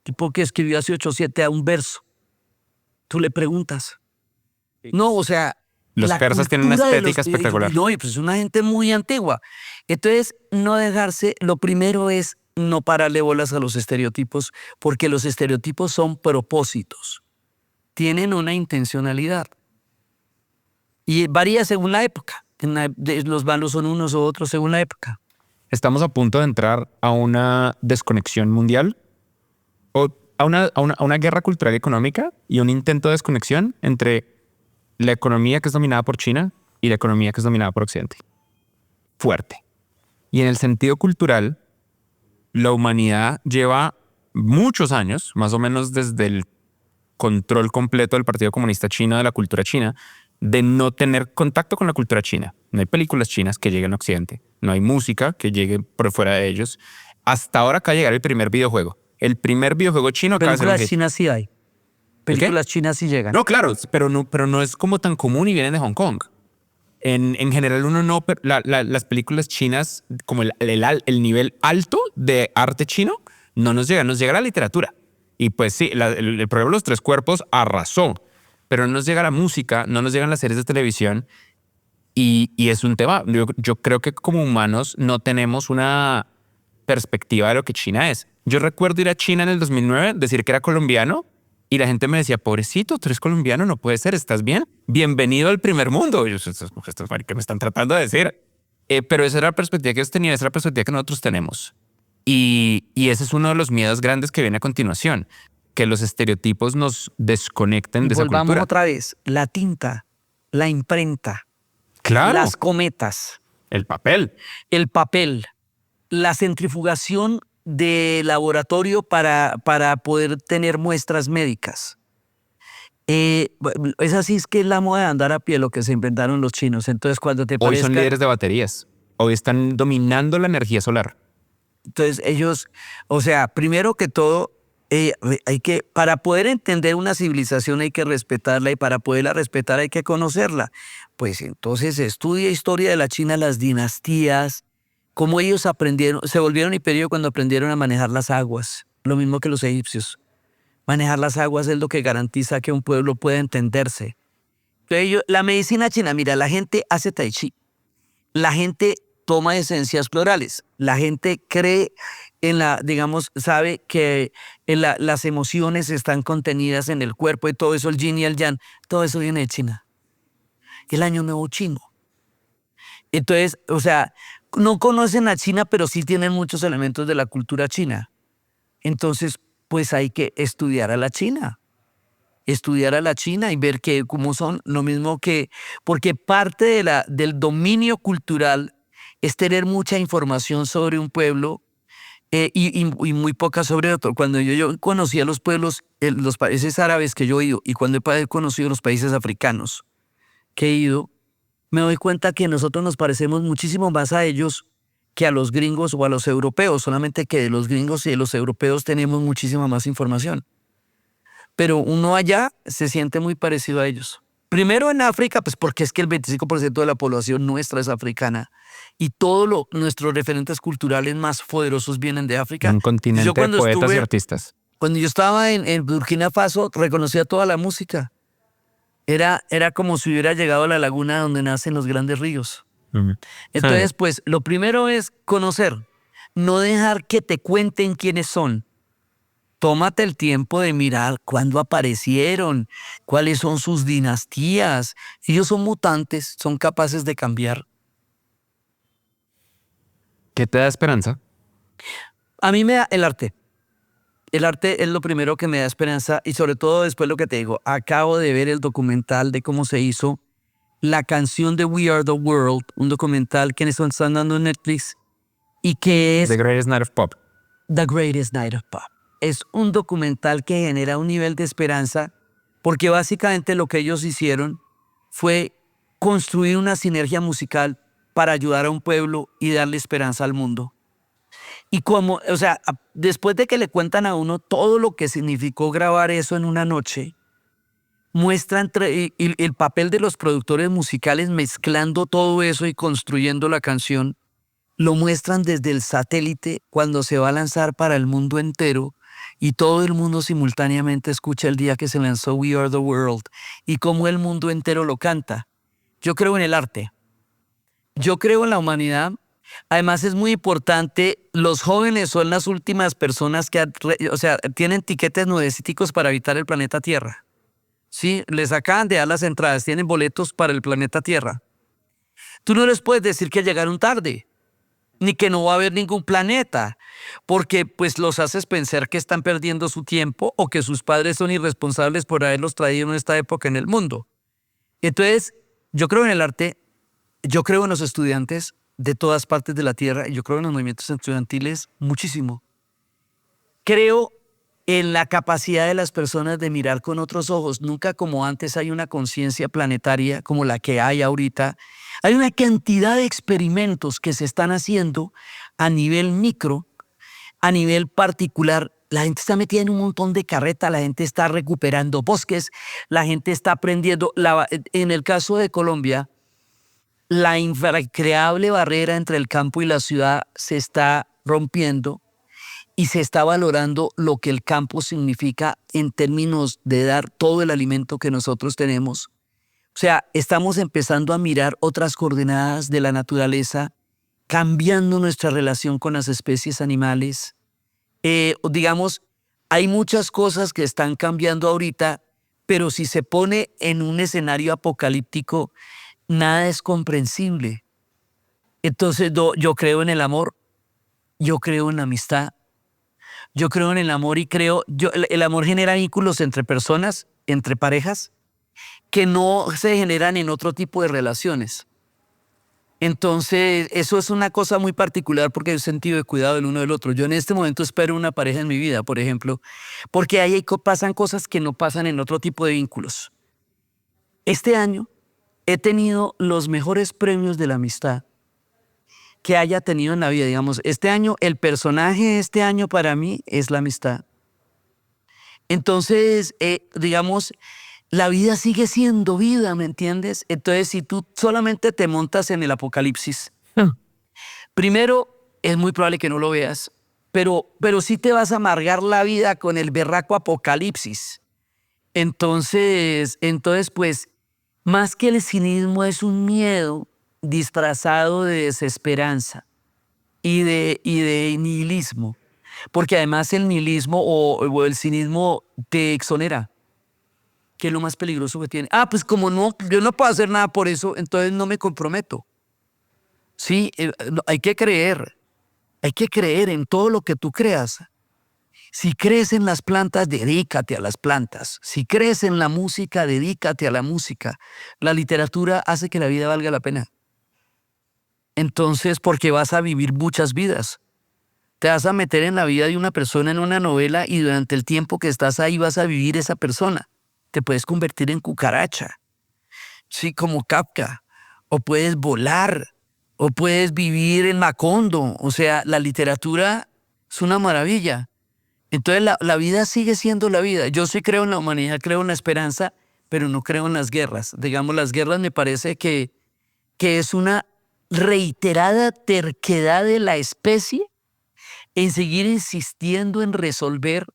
S2: Tipo que escribió hace 8 o 7 a un verso. Tú le preguntas. No, o sea,
S1: Los
S2: la
S1: persas tienen una
S2: cultura de
S1: estética espectacular.
S2: No, y pues es una gente muy antigua. Entonces, no dejarse, lo primero es no pararle bolas a los estereotipos, porque los estereotipos son propósitos, tienen una intencionalidad y varía según la época. Los malos son unos u otros según la época.
S1: Estamos a punto de entrar a una desconexión mundial o a una guerra cultural y económica y un intento de desconexión entre la economía que es dominada por China y la economía que es dominada por Occidente. Fuerte. Y en el sentido cultural, la humanidad lleva muchos años, más o menos desde el control completo del Partido Comunista Chino de la cultura china, de no tener contacto con la cultura china. No hay películas chinas que lleguen a Occidente. No hay música que llegue por fuera de ellos. Hasta ahora acaba de llegar el primer videojuego. El primer videojuego chino acaba de ser un
S2: Películas
S1: hit.
S2: chinas sí hay. Películas chinas sí llegan.
S1: No, claro, pero no es como tan común y vienen de Hong Kong. En general uno no... las películas chinas, como el nivel alto de arte chino, no nos llega la literatura. Y pues sí, el programa Los Tres Cuerpos arrasó, pero no nos llega la música, no nos llegan las series de televisión y es un tema. Yo creo que como humanos no tenemos una perspectiva de lo que China es. Yo recuerdo ir a China en el 2009, decir que era colombiano y la gente me decía, pobrecito, tú eres colombiano, no puede ser, ¿estás bien? Bienvenido al primer mundo. Y yo, estos maricas me están tratando de decir. Pero esa era la perspectiva que ellos tenían, esa es la perspectiva que nosotros tenemos. Y ese es uno de los miedos grandes que viene a continuación, que los estereotipos nos desconecten de esa
S2: Volvamos
S1: cultura.
S2: otra vez. La tinta, la imprenta,
S1: Claro,
S2: las cometas,
S1: el papel.
S2: el papel, la centrifugación de laboratorio para poder tener muestras médicas. Es así, es que es la moda de andar a pie lo que se inventaron los chinos. Entonces, cuando te
S1: Hoy
S2: parezca...
S1: son líderes de baterías. Hoy están dominando la energía solar.
S2: Entonces ellos, o sea, primero que todo, para poder entender una civilización hay que respetarla y para poderla respetar hay que conocerla. Pues entonces estudia historia de la China, las dinastías, cómo ellos aprendieron, se volvieron imperio cuando aprendieron a manejar las aguas, lo mismo que los egipcios. Manejar las aguas es lo que garantiza que un pueblo pueda entenderse. Entonces, la medicina china, mira, la gente hace tai chi, la gente toma esencias florales. La gente cree en digamos, sabe que las emociones están contenidas en el cuerpo y todo eso, el yin y el yang, todo eso viene de China. El año nuevo chino. Entonces, o sea, no conocen a China, pero sí tienen muchos elementos de la cultura china. Entonces, pues hay que estudiar a la China. Estudiar a la China y ver cómo son, lo mismo que, porque parte del dominio cultural es tener mucha información sobre un pueblo y muy poca sobre otro. Cuando yo conocí a los pueblos, los países árabes que yo he ido y cuando he conocido los países africanos que he ido, me doy cuenta que nosotros nos parecemos muchísimo más a ellos que a los gringos o a los europeos, solamente que de los gringos y de los europeos tenemos muchísima más información. Pero uno allá se siente muy parecido a ellos. Primero en África, pues porque es que el 25% de la población nuestra es africana y todos nuestros referentes culturales más poderosos vienen de África.
S1: Un continente de poetas y artistas.
S2: Cuando yo estaba en Burkina Faso, reconocía toda la música. Era como si hubiera llegado a la laguna donde nacen los grandes ríos. Entonces, pues lo primero es conocer, no dejar que te cuenten quiénes son. Tómate el tiempo de mirar cuándo aparecieron, cuáles son sus dinastías. Ellos son mutantes, son capaces de cambiar.
S1: ¿Qué te da esperanza?
S2: A mí me da el arte. El arte es lo primero que me da esperanza y sobre todo después lo que te digo, acabo de ver el documental de cómo se hizo la canción de We Are the World, un documental que están dando en Netflix y que es
S1: The Greatest Night of Pop.
S2: The Greatest Night of Pop. Es un documental que genera un nivel de esperanza porque básicamente lo que ellos hicieron fue construir una sinergia musical para ayudar a un pueblo y darle esperanza al mundo. Y como, o sea, después de que le cuentan a uno todo lo que significó grabar eso en una noche, muestran el papel de los productores musicales mezclando todo eso y construyendo la canción. Lo muestran desde el satélite cuando se va a lanzar para el mundo entero y todo el mundo simultáneamente escucha el día que se lanzó We Are the World y cómo el mundo entero lo canta. yo creo en el arte, yo creo en la humanidad. Además es muy importante, los jóvenes son las últimas personas que tienen tiquetes nuevecíticos para habitar el planeta Tierra. Sí, les acaban de dar las entradas, tienen boletos para el planeta Tierra. Tú no les puedes decir que llegaron tarde, ni que no va a haber ningún planeta, porque pues los haces pensar que están perdiendo su tiempo o que sus padres son irresponsables por haberlos traído en esta época en el mundo. Entonces, yo creo en el arte, yo creo en los estudiantes de todas partes de la tierra y yo creo en los movimientos estudiantiles muchísimo. Creo en la capacidad de las personas de mirar con otros ojos. Nunca como antes hay una conciencia planetaria como la que hay ahorita. Hay una cantidad de experimentos que se están haciendo a nivel micro, a nivel particular. La gente está metida en un montón de carreta, la gente está recuperando bosques, la gente está aprendiendo. En el caso de Colombia, la infranqueable barrera entre el campo y la ciudad se está rompiendo y se está valorando lo que el campo significa en términos de dar todo el alimento que nosotros tenemos. O sea, estamos empezando a mirar otras coordenadas de la naturaleza, cambiando nuestra relación con las especies animales. Digamos, hay muchas cosas que están cambiando ahorita, pero si se pone en un escenario apocalíptico, nada es comprensible. Entonces yo creo en el amor, yo creo en la amistad, yo creo en el amor y el amor genera vínculos entre personas, entre parejas, que no se generan en otro tipo de relaciones. Entonces, eso es una cosa muy particular porque hay un sentido de cuidado del uno del otro. Yo en este momento espero una pareja en mi vida, por ejemplo, porque ahí pasan cosas que no pasan en otro tipo de vínculos. Este año he tenido los mejores premios de la amistad que haya tenido en la vida. Digamos, este año, el personaje de este año para mí es la amistad. Entonces, digamos, la vida sigue siendo vida, ¿me entiendes? Entonces, si tú solamente te montas en el apocalipsis, primero, es muy probable que no lo veas, pero sí te vas a amargar la vida con el berraco apocalipsis. Entonces, pues, más que el cinismo es un miedo disfrazado de desesperanza y de nihilismo, porque además el nihilismo o el cinismo te exonera. ¿Qué es lo más peligroso que tiene? Pues como yo no puedo hacer nada por eso, entonces no me comprometo. Sí, hay que creer en todo lo que tú creas. Si crees en las plantas, dedícate a las plantas. Si crees en la música, dedícate a la música. La literatura hace que la vida valga la pena. Entonces, porque vas a vivir muchas vidas. Te vas a meter en la vida de una persona en una novela y durante el tiempo que estás ahí vas a vivir esa persona. Te puedes convertir en cucaracha, sí, como Kafka, o puedes volar, o puedes vivir en Macondo. O sea, la literatura es una maravilla. Entonces la vida sigue siendo la vida. Yo sí creo en la humanidad, creo en la esperanza, pero no creo en las guerras. Digamos, las guerras me parece que es una reiterada terquedad de la especie en seguir insistiendo en resolver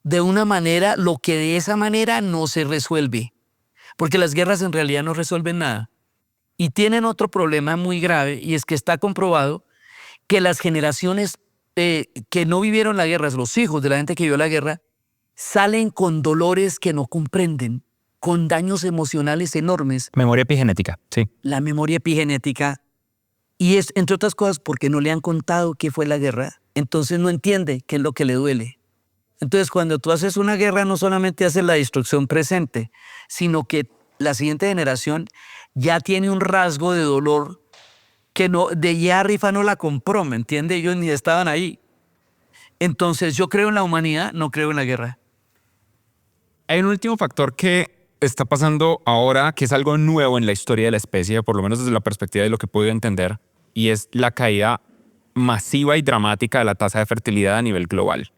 S2: de una manera lo que de esa manera no se resuelve. Porque las guerras en realidad no resuelven nada. Y tienen otro problema muy grave, y es que está comprobado que las generaciones que no vivieron la guerra, los hijos de la gente que vivió la guerra, salen con dolores que no comprenden, con daños emocionales enormes.
S1: Memoria epigenética, sí.
S2: La memoria epigenética. Y es, entre otras cosas, porque no le han contado qué fue la guerra. Entonces no entiende qué es lo que le duele. Entonces, cuando tú haces una guerra, no solamente haces la destrucción presente, sino que la siguiente generación ya tiene un rasgo de dolor que de ya Rifa no la compró, ¿me entiende? Ellos ni estaban ahí. Entonces, yo creo en la humanidad, no creo en la guerra.
S1: Hay un último factor que está pasando ahora, que es algo nuevo en la historia de la especie, por lo menos desde la perspectiva de lo que puedo entender, y es la caída masiva y dramática de la tasa de fertilidad a nivel global.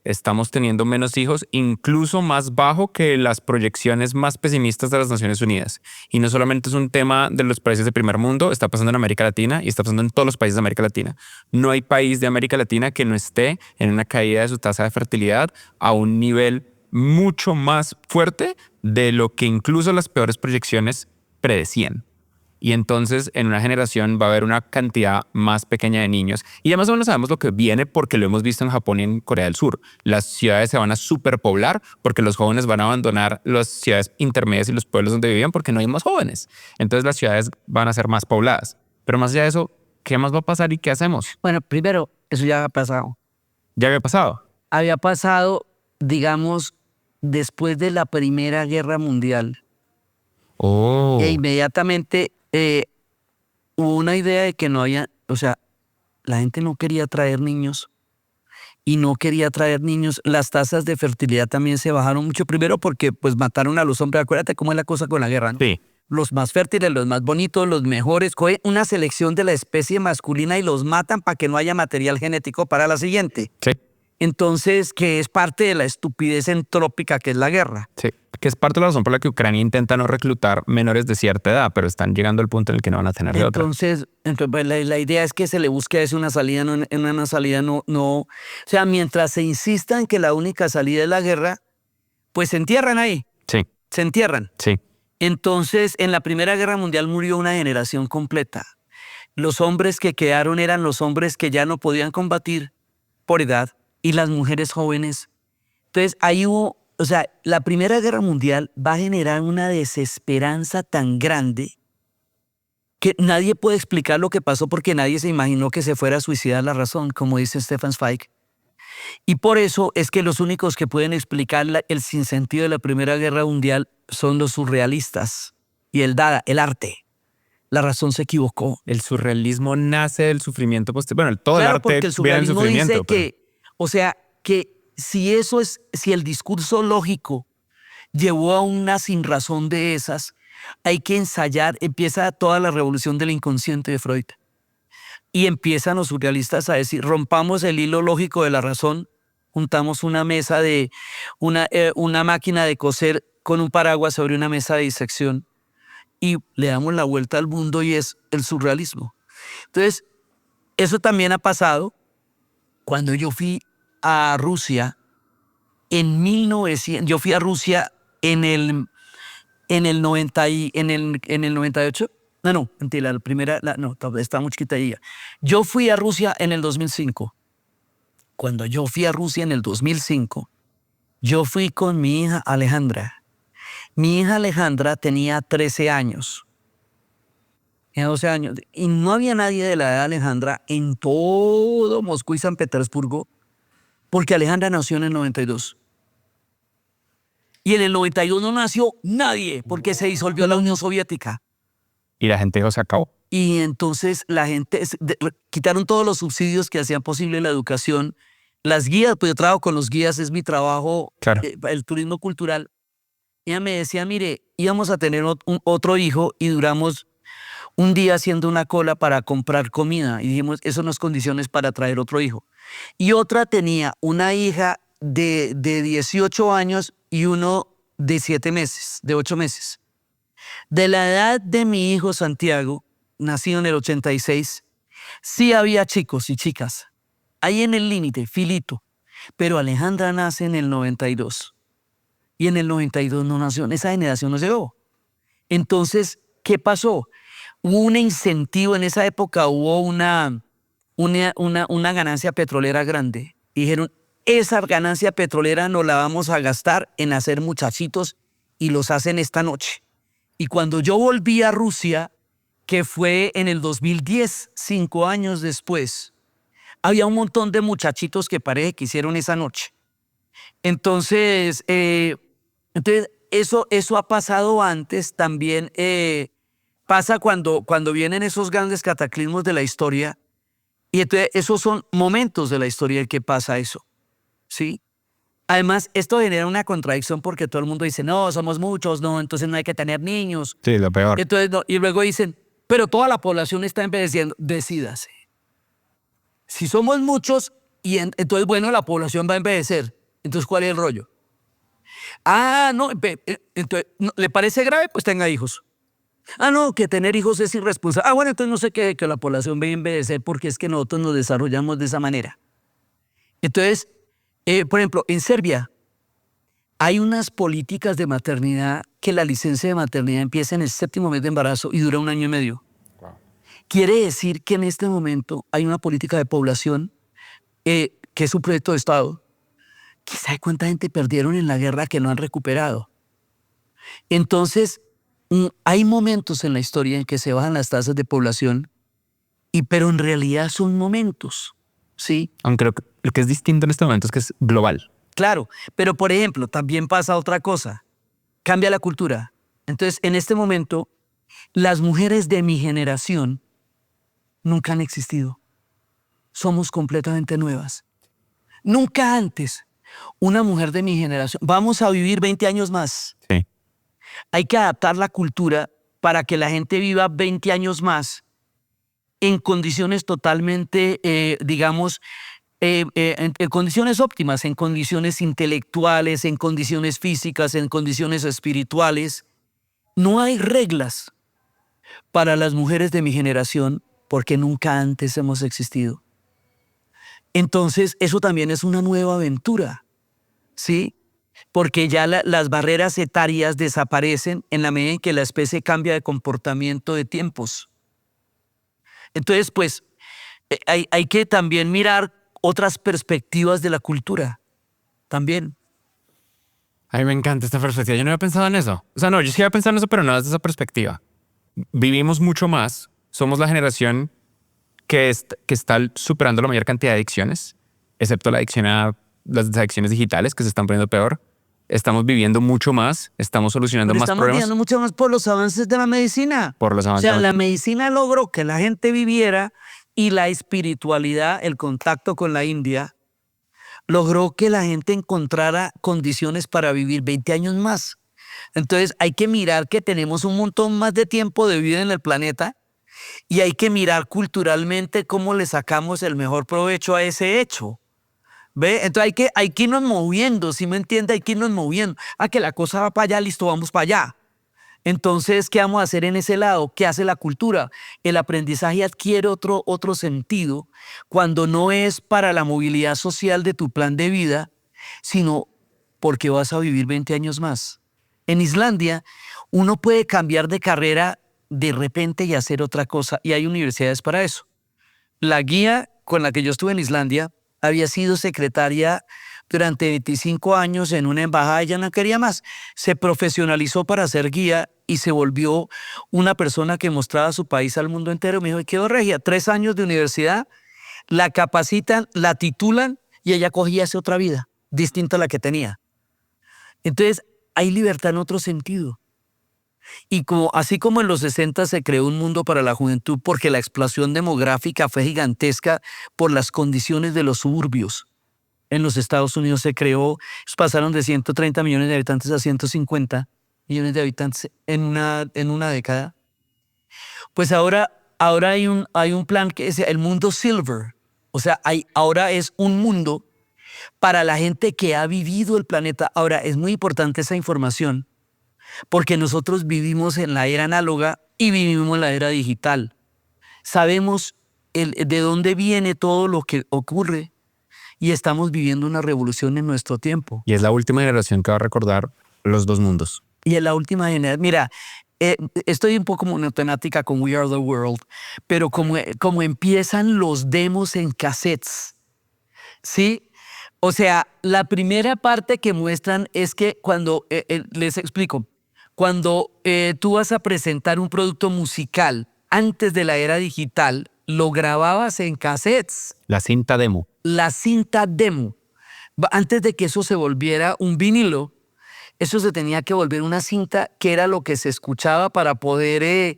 S1: Estamos teniendo menos hijos, incluso más bajo que las proyecciones más pesimistas de las Naciones Unidas. Y no solamente es un tema de los países de primer mundo, está pasando en América Latina y está pasando en todos los países de América Latina. No hay país de América Latina que no esté en una caída de su tasa de fertilidad a un nivel mucho más fuerte de lo que incluso las peores proyecciones predecían. Y entonces en una generación va a haber una cantidad más pequeña de niños. Y ya más o menos sabemos lo que viene porque lo hemos visto en Japón y en Corea del Sur. Las ciudades se van a superpoblar porque los jóvenes van a abandonar las ciudades intermedias y los pueblos donde vivían porque no hay más jóvenes. Entonces las ciudades van a ser más pobladas. Pero más allá de eso, ¿qué más va a pasar y qué hacemos?
S2: Bueno, primero, eso ya ha pasado.
S1: Ya había pasado.
S2: Había pasado, digamos, después de la Primera Guerra Mundial.
S1: Oh.
S2: E inmediatamente hubo una idea de que no había, o sea, la gente no quería traer niños y no quería traer niños. Las tasas de fertilidad también se bajaron mucho. Primero porque pues mataron a los hombres. Acuérdate cómo es la cosa con la guerra, ¿no?
S1: Sí.
S2: Los más fértiles, los más bonitos, los mejores. Cogen una selección de la especie masculina y los matan para que no haya material genético para la siguiente.
S1: Sí.
S2: Entonces, que es parte de la estupidez entrópica que es la guerra.
S1: Sí, que es parte de la razón por la que Ucrania intenta no reclutar menores de cierta edad, pero están llegando al punto en el que no van a tener de otra.
S2: Entonces pues, la idea es que se le busque a eso una salida, no, en una salida no. O sea, mientras se insista en que la única salida es la guerra, pues se entierran ahí,
S1: Sí,
S2: se entierran.
S1: sí.
S2: Entonces, en la Primera Guerra Mundial murió una generación completa. Los hombres que quedaron eran los hombres que ya no podían combatir por edad y las mujeres jóvenes. Entonces, ahí hubo, o sea, la Primera Guerra Mundial va a generar una desesperanza tan grande que nadie puede explicar lo que pasó porque nadie se imaginó que se fuera a suicidar la razón, como dice Stefan Zweig. Y por eso es que los únicos que pueden explicar el sinsentido de la Primera Guerra Mundial son los surrealistas y el Dada, el arte. La razón se equivocó.
S1: El surrealismo nace del sufrimiento posterior. Bueno, todo
S2: Claro,
S1: el
S2: porque
S1: arte
S2: el
S1: viene del
S2: surrealismo
S1: sufrimiento.
S2: dice que, o sea, que si el discurso lógico llevó a una sinrazón de esas, hay que ensayar, empieza toda la revolución del inconsciente de Freud. Y empiezan los surrealistas a decir, rompamos el hilo lógico de la razón, juntamos una mesa de, una máquina de coser con un paraguas sobre una mesa de disección y le damos la vuelta al mundo y es el surrealismo. Entonces, eso también ha pasado cuando yo fui a Rusia en 1900, yo fui a Rusia en el 98. No, mentira, la primera, no, estaba muy chiquita ella. Yo fui a Rusia en el 2005. Cuando yo fui a Rusia en el 2005, yo fui con mi hija Alejandra. Mi hija Alejandra tenía 13 años. Tenía 12 años. Y no había nadie de la edad de Alejandra en todo Moscú y San Petersburgo, porque Alejandra nació en el 92. Y en el 92 no nació nadie, porque se disolvió la Unión Soviética.
S1: Y la gente dijo, se acabó.
S2: Y entonces la gente, quitaron todos los subsidios que hacían posible la educación. Las guías, pues yo trabajo con los guías, es mi trabajo,
S1: Claro.
S2: El turismo cultural. Ella me decía, mire, íbamos a tener otro hijo y duramos un día haciendo una cola para comprar comida. Y dijimos, eso no es condiciones para traer otro hijo. Y otra tenía una hija de 18 años y uno de 7 meses, de 8 meses. De la edad de mi hijo Santiago, nacido en el 86, sí había chicos y chicas. Ahí en el límite, filito. Pero Alejandra nace en el 92. Y en el 92 no nació. Esa generación no llegó. Entonces, ¿qué pasó? Hubo un incentivo en esa época, hubo una ganancia petrolera grande. Dijeron, esa ganancia petrolera nos la vamos a gastar en hacer muchachitos y los hacen esta noche. Y cuando yo volví a Rusia, que fue en el 2010, 5 años después, había un montón de muchachitos que parece que hicieron esa noche. Entonces eso ha pasado antes. También pasa cuando vienen esos grandes cataclismos de la historia. Y entonces esos son momentos de la historia en que pasa eso. ¿Sí? Además, esto genera una contradicción porque todo el mundo dice, no, somos muchos, no, entonces no hay que tener niños.
S1: Sí, lo peor.
S2: Entonces, no, y luego dicen, pero toda la población está envejeciendo. Decídase. Si somos muchos, entonces, bueno, la población va a envejecer. Entonces, ¿cuál es el rollo? Ah, no, entonces, ¿le parece grave? Pues tenga hijos. Ah, no, que tener hijos es irresponsable. Ah, bueno, entonces no sé qué, que la población va a envejecer porque es que nosotros nos desarrollamos de esa manera. Entonces, por ejemplo, en Serbia Hay unas políticas de maternidad que la licencia de maternidad empieza en el 7º mes de embarazo y dura 1 año y medio.
S1: Wow.
S2: Quiere decir que en este momento hay una política de población que es un proyecto de Estado. ¿Quién sabe cuánta gente perdieron en la guerra que no han recuperado? Entonces, hay momentos en la historia en que se bajan las tasas de población, pero en realidad son momentos, ¿sí?
S1: Aunque lo que es distinto en este momento es que es global.
S2: Claro, pero por ejemplo, también pasa otra cosa. Cambia la cultura. Entonces, en este momento, las mujeres de mi generación nunca han existido. Somos completamente nuevas. Nunca antes una mujer de mi generación. Vamos a vivir 20 años más.
S1: Sí.
S2: Hay que adaptar la cultura para que la gente viva 20 años más en condiciones totalmente, digamos, en condiciones óptimas, en condiciones intelectuales, en condiciones físicas, en condiciones espirituales. No hay reglas para las mujeres de mi generación porque nunca antes hemos existido. Entonces, eso también es una nueva aventura, ¿sí? Porque ya las barreras etarias desaparecen en la medida en que la especie cambia de comportamiento de tiempos. Entonces, pues, hay que también mirar otras perspectivas de la cultura, también.
S1: A mí me encanta esta perspectiva. Yo no había pensado en eso. O sea, no, yo sí había pensado en eso, pero no desde esa perspectiva. Vivimos mucho más. Somos la generación que está superando la mayor cantidad de adicciones, excepto la adicción a las adicciones digitales que se están poniendo peor. Estamos viviendo mucho más, estamos solucionando
S2: Pero
S1: más
S2: estamos
S1: problemas
S2: viendo mucho más por los avances de la medicina.
S1: por los
S2: O
S1: avances.
S2: sea, la medicina logró que la gente viviera y la espiritualidad, el contacto con la India, logró que la gente encontrara condiciones para vivir 20 años más. Entonces hay que mirar que tenemos un montón más de tiempo de vida en el planeta y hay que mirar culturalmente cómo le sacamos el mejor provecho a ese hecho. ¿Ve? Entonces hay que irnos moviendo, ¿sí me entiende? Hay que irnos moviendo. Que la cosa va para allá, listo, vamos para allá. Entonces, ¿qué vamos a hacer en ese lado? ¿Qué hace la cultura? El aprendizaje adquiere otro sentido cuando no es para la movilidad social de tu plan de vida, sino porque vas a vivir 20 años más. En Islandia, uno puede cambiar de carrera de repente y hacer otra cosa, y hay universidades para eso. La guía con la que yo estuve en Islandia había sido secretaria durante 25 años en una embajada, ella no quería más. Se profesionalizó para ser guía y se volvió una persona que mostraba su país al mundo entero. Me dijo, quedó regia, 3 años de universidad, la capacitan, la titulan y ella cogía hacia otra vida, distinta a la que tenía. Entonces, hay libertad en otro sentido. Y así como en los 60 se creó un mundo para la juventud porque la explosión demográfica fue gigantesca por las condiciones de los suburbios. En los Estados Unidos se creó, pasaron de 130 millones de habitantes a 150 millones de habitantes en una década. Pues ahora hay un plan que es el mundo silver. O sea, ahora es un mundo para la gente que ha vivido el planeta. Ahora, es muy importante esa información porque nosotros vivimos en la era análoga y vivimos en la era digital. Sabemos de dónde viene todo lo que ocurre y estamos viviendo una revolución en nuestro tiempo.
S1: Y es la última generación que va a recordar los dos mundos.
S2: Y en la última generación, mira, estoy un poco monotemática con We Are the World, pero como empiezan los demos en cassettes, ¿sí? O sea, la primera parte que muestran es que cuando, les explico, cuando tú vas a presentar un producto musical antes de la era digital, lo grababas en cassettes.
S1: La cinta demo.
S2: La cinta demo. Antes de que eso se volviera un vinilo, eso se tenía que volver una cinta que era lo que se escuchaba para poder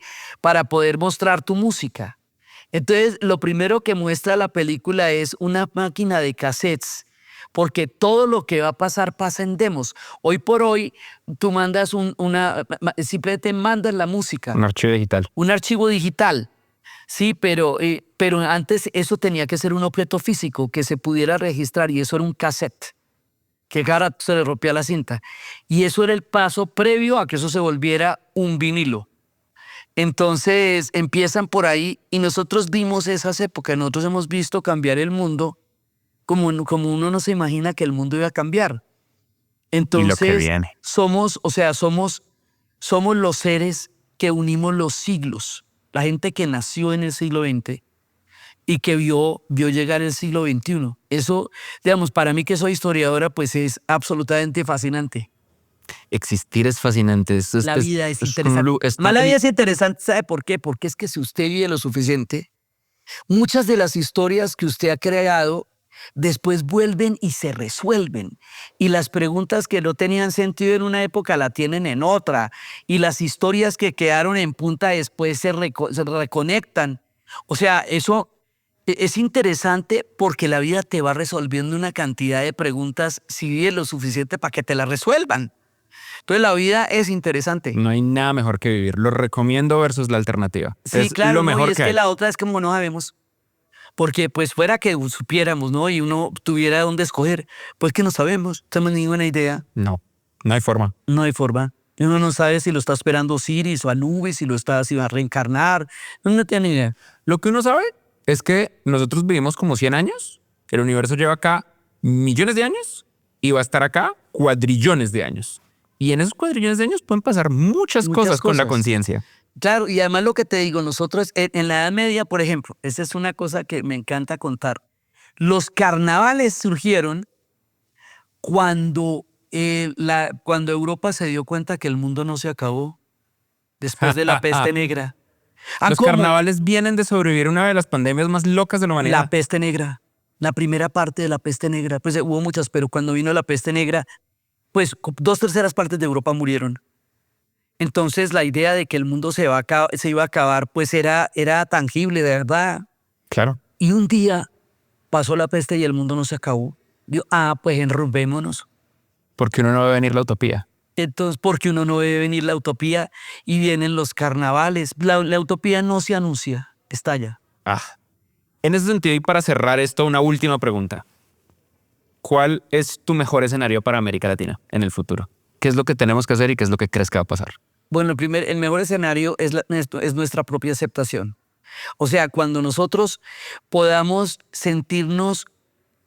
S2: mostrar tu música. Entonces, lo primero que muestra la película es una máquina de cassettes, porque todo lo que va a pasar pasa en demos. Hoy por hoy, tú mandas simplemente mandas la música.
S1: Un archivo digital.
S2: Un archivo digital. Sí, pero antes eso tenía que ser un objeto físico que se pudiera registrar y eso era un cassette, que cada rato se le rompía la cinta. Y eso era el paso previo a que eso se volviera un vinilo. Entonces empiezan por ahí y nosotros vimos esas épocas, nosotros hemos visto cambiar el mundo como uno no se imagina que el mundo iba a cambiar. Entonces,
S1: viene.
S2: somos los seres que unimos los siglos. La gente que nació en el siglo XX y que vio llegar el siglo XXI. Eso, digamos, para mí que soy historiadora, pues es absolutamente fascinante.
S1: Existir es fascinante.
S2: La vida es interesante. Más la vida es interesante, ¿sabe por qué? Porque es que si usted vive lo suficiente, muchas de las historias que usted ha creado después vuelven y se resuelven. Y las preguntas que no tenían sentido en una época la tienen en otra. Y las historias que quedaron en punta después se reconectan. O sea, eso es interesante porque la vida te va resolviendo una cantidad de preguntas si vives lo suficiente para que te las resuelvan. Entonces la vida es interesante.
S1: No hay nada mejor que vivir. Lo recomiendo versus la alternativa.
S2: Sí,
S1: es
S2: claro,
S1: lo mejor
S2: y es que
S1: hay.
S2: la otra es como no sabemos. Porque pues fuera que supiéramos, ¿no? Y uno tuviera dónde escoger, pues que no sabemos, no tenemos ninguna idea.
S1: No hay forma.
S2: No hay forma. Uno no sabe si lo está esperando Osiris o Anubis, si va a reencarnar. Uno no tiene ni idea.
S1: Lo que uno sabe es que nosotros vivimos como 100 años. El universo lleva acá millones de años y va a estar acá cuadrillones de años. Y en esos cuadrillones de años pueden pasar muchas cosas con la conciencia.
S2: Claro, y además lo que te digo, nosotros en la Edad Media, por ejemplo, esta es una cosa que me encanta contar. Los carnavales surgieron cuando Europa se dio cuenta que el mundo no se acabó después de la peste negra.
S1: Los carnavales vienen de sobrevivir a una de las pandemias más locas de la humanidad.
S2: La peste negra, la primera parte de la peste negra. Pues hubo muchas, pero cuando vino la peste negra, pues 2/3 partes de Europa murieron. Entonces la idea de que el mundo se iba a acabar, pues era tangible, de verdad.
S1: Claro.
S2: Y un día pasó la peste y el mundo no se acabó. Digo, pues enrumbémonos.
S1: Porque uno no ve venir la utopía.
S2: Entonces, porque uno no ve venir la utopía y vienen los carnavales. La utopía no se anuncia, estalla.
S1: En ese sentido, y para cerrar esto, una última pregunta. ¿Cuál es tu mejor escenario para América Latina en el futuro? ¿Qué es lo que tenemos que hacer y qué es lo que crees que va a pasar?
S2: Bueno, el mejor escenario es nuestra propia aceptación. O sea, cuando nosotros podamos sentirnos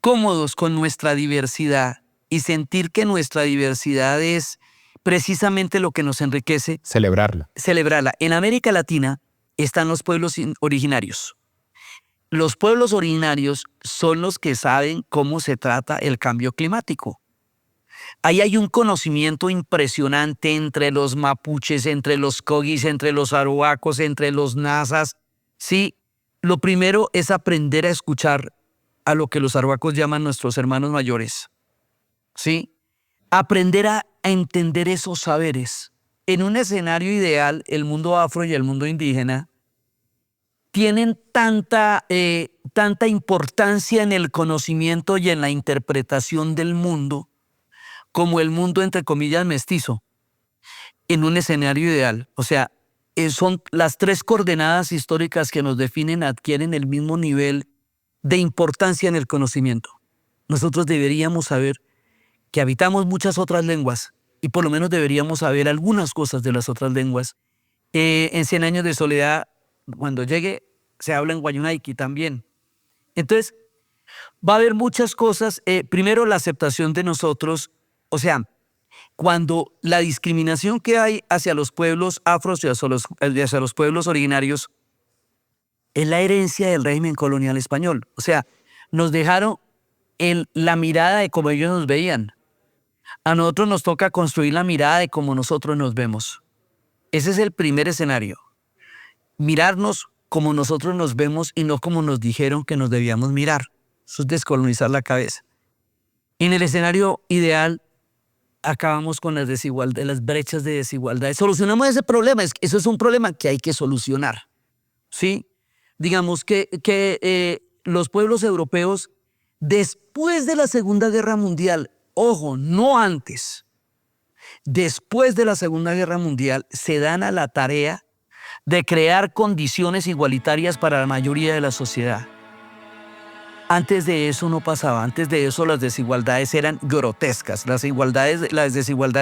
S2: cómodos con nuestra diversidad y sentir que nuestra diversidad es precisamente lo que nos enriquece.
S1: Celebrarla.
S2: En América Latina están los pueblos originarios. Los pueblos originarios son los que saben cómo se trata el cambio climático. Ahí hay un conocimiento impresionante entre los mapuches, entre los cogis, entre los arhuacos, entre los nazas. Sí, lo primero es aprender a escuchar a lo que los arhuacos llaman nuestros hermanos mayores. Sí, aprender a entender esos saberes. En un escenario ideal, el mundo afro y el mundo indígena tienen tanta importancia en el conocimiento y en la interpretación del mundo como el mundo, entre comillas, mestizo, en un escenario ideal. O sea, son las 3 coordenadas históricas que nos definen, adquieren el mismo nivel de importancia en el conocimiento. Nosotros deberíamos saber que habitamos muchas otras lenguas y por lo menos deberíamos saber algunas cosas de las otras lenguas. En 100 años de soledad, cuando llegue, se habla en Guayunaiki también. Entonces, va a haber muchas cosas. Primero, la aceptación de nosotros. O sea, cuando la discriminación que hay hacia los pueblos afros y hacia los pueblos originarios es la herencia del régimen colonial español. O sea, nos dejaron la mirada de cómo ellos nos veían. A nosotros nos toca construir la mirada de cómo nosotros nos vemos. Ese es el primer escenario. Mirarnos como nosotros nos vemos y no como nos dijeron que nos debíamos mirar. Eso es descolonizar la cabeza. En el escenario ideal, acabamos con las desigualdades, las brechas de desigualdad. Solucionamos ese problema. Eso es un problema que hay que solucionar. ¿Sí? Digamos que los pueblos europeos, después de la Segunda Guerra Mundial, ojo, no antes, después de la Segunda Guerra Mundial, se dan a la tarea de crear condiciones igualitarias para la mayoría de la sociedad. Antes de eso no pasaba. Antes de eso las desigualdades eran grotescas. Las desigualdades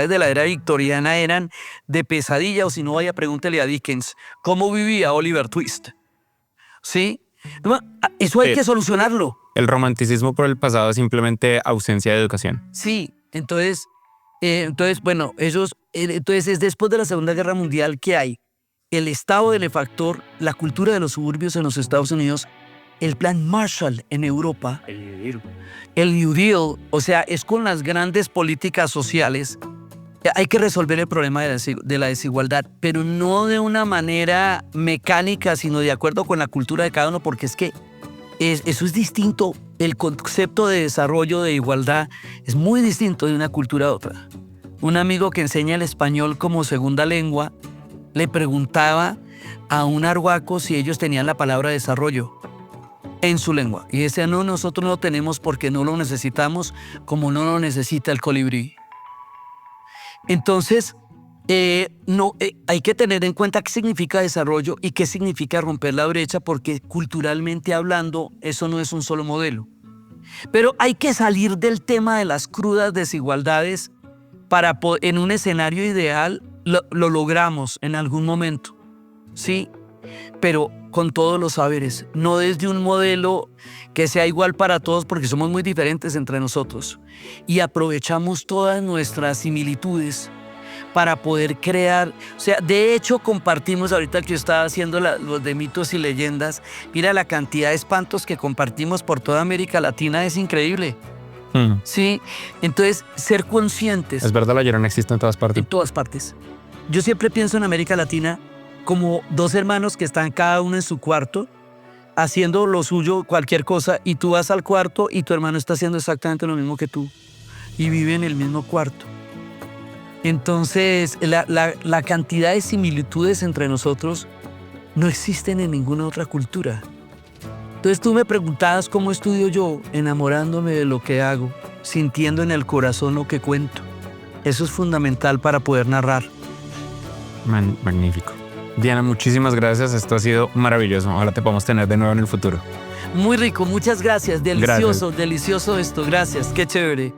S2: de la era victoriana eran de pesadilla, o si no, vaya, pregúntele a Dickens cómo vivía Oliver Twist. ¿Sí? Eso hay que solucionarlo.
S1: El romanticismo por el pasado es simplemente ausencia de educación.
S2: Sí, entonces Entonces, bueno, entonces es después de la Segunda Guerra Mundial que hay el estado benefactor, la cultura de los suburbios en los Estados Unidos, el plan Marshall en Europa, el New Deal, o sea, es con las grandes políticas sociales. Hay que resolver el problema de la desigualdad, pero no de una manera mecánica, sino de acuerdo con la cultura de cada uno, porque es que eso es distinto. El concepto de desarrollo, de igualdad, es muy distinto de una cultura a otra. Un amigo que enseña el español como segunda lengua le preguntaba a un arhuaco si ellos tenían la palabra desarrollo en su lengua. Y decía, no, nosotros no lo tenemos porque no lo necesitamos como no lo necesita el colibrí. Entonces, hay que tener en cuenta qué significa desarrollo y qué significa romper la brecha, porque culturalmente hablando, eso no es un solo modelo. Pero hay que salir del tema de las crudas desigualdades para en un escenario ideal lo logramos en algún momento, ¿sí? Pero con todos los saberes, no desde un modelo que sea igual para todos, porque somos muy diferentes entre nosotros. Y aprovechamos todas nuestras similitudes para poder crear, o sea, de hecho compartimos, ahorita que yo estaba haciendo los de mitos y leyendas, mira la cantidad de espantos que compartimos por toda América Latina, es increíble. Sí, entonces ser conscientes.
S1: Es verdad, la Llorona existe en todas partes.
S2: En todas partes. Yo siempre pienso en América Latina como dos hermanos que están cada uno en su cuarto, haciendo lo suyo, cualquier cosa, y tú vas al cuarto y tu hermano está haciendo exactamente lo mismo que tú, y vive en el mismo cuarto. Entonces, la cantidad de similitudes entre nosotros no existen en ninguna otra cultura. Entonces tú me preguntabas cómo estudio yo, enamorándome de lo que hago, sintiendo en el corazón lo que cuento. Eso es fundamental para poder narrar.
S1: Magnífico. Diana, muchísimas gracias. Esto ha sido maravilloso. Ojalá te podamos tener de nuevo en el futuro.
S2: Muy rico, muchas gracias. Delicioso, delicioso esto. Gracias, qué chévere.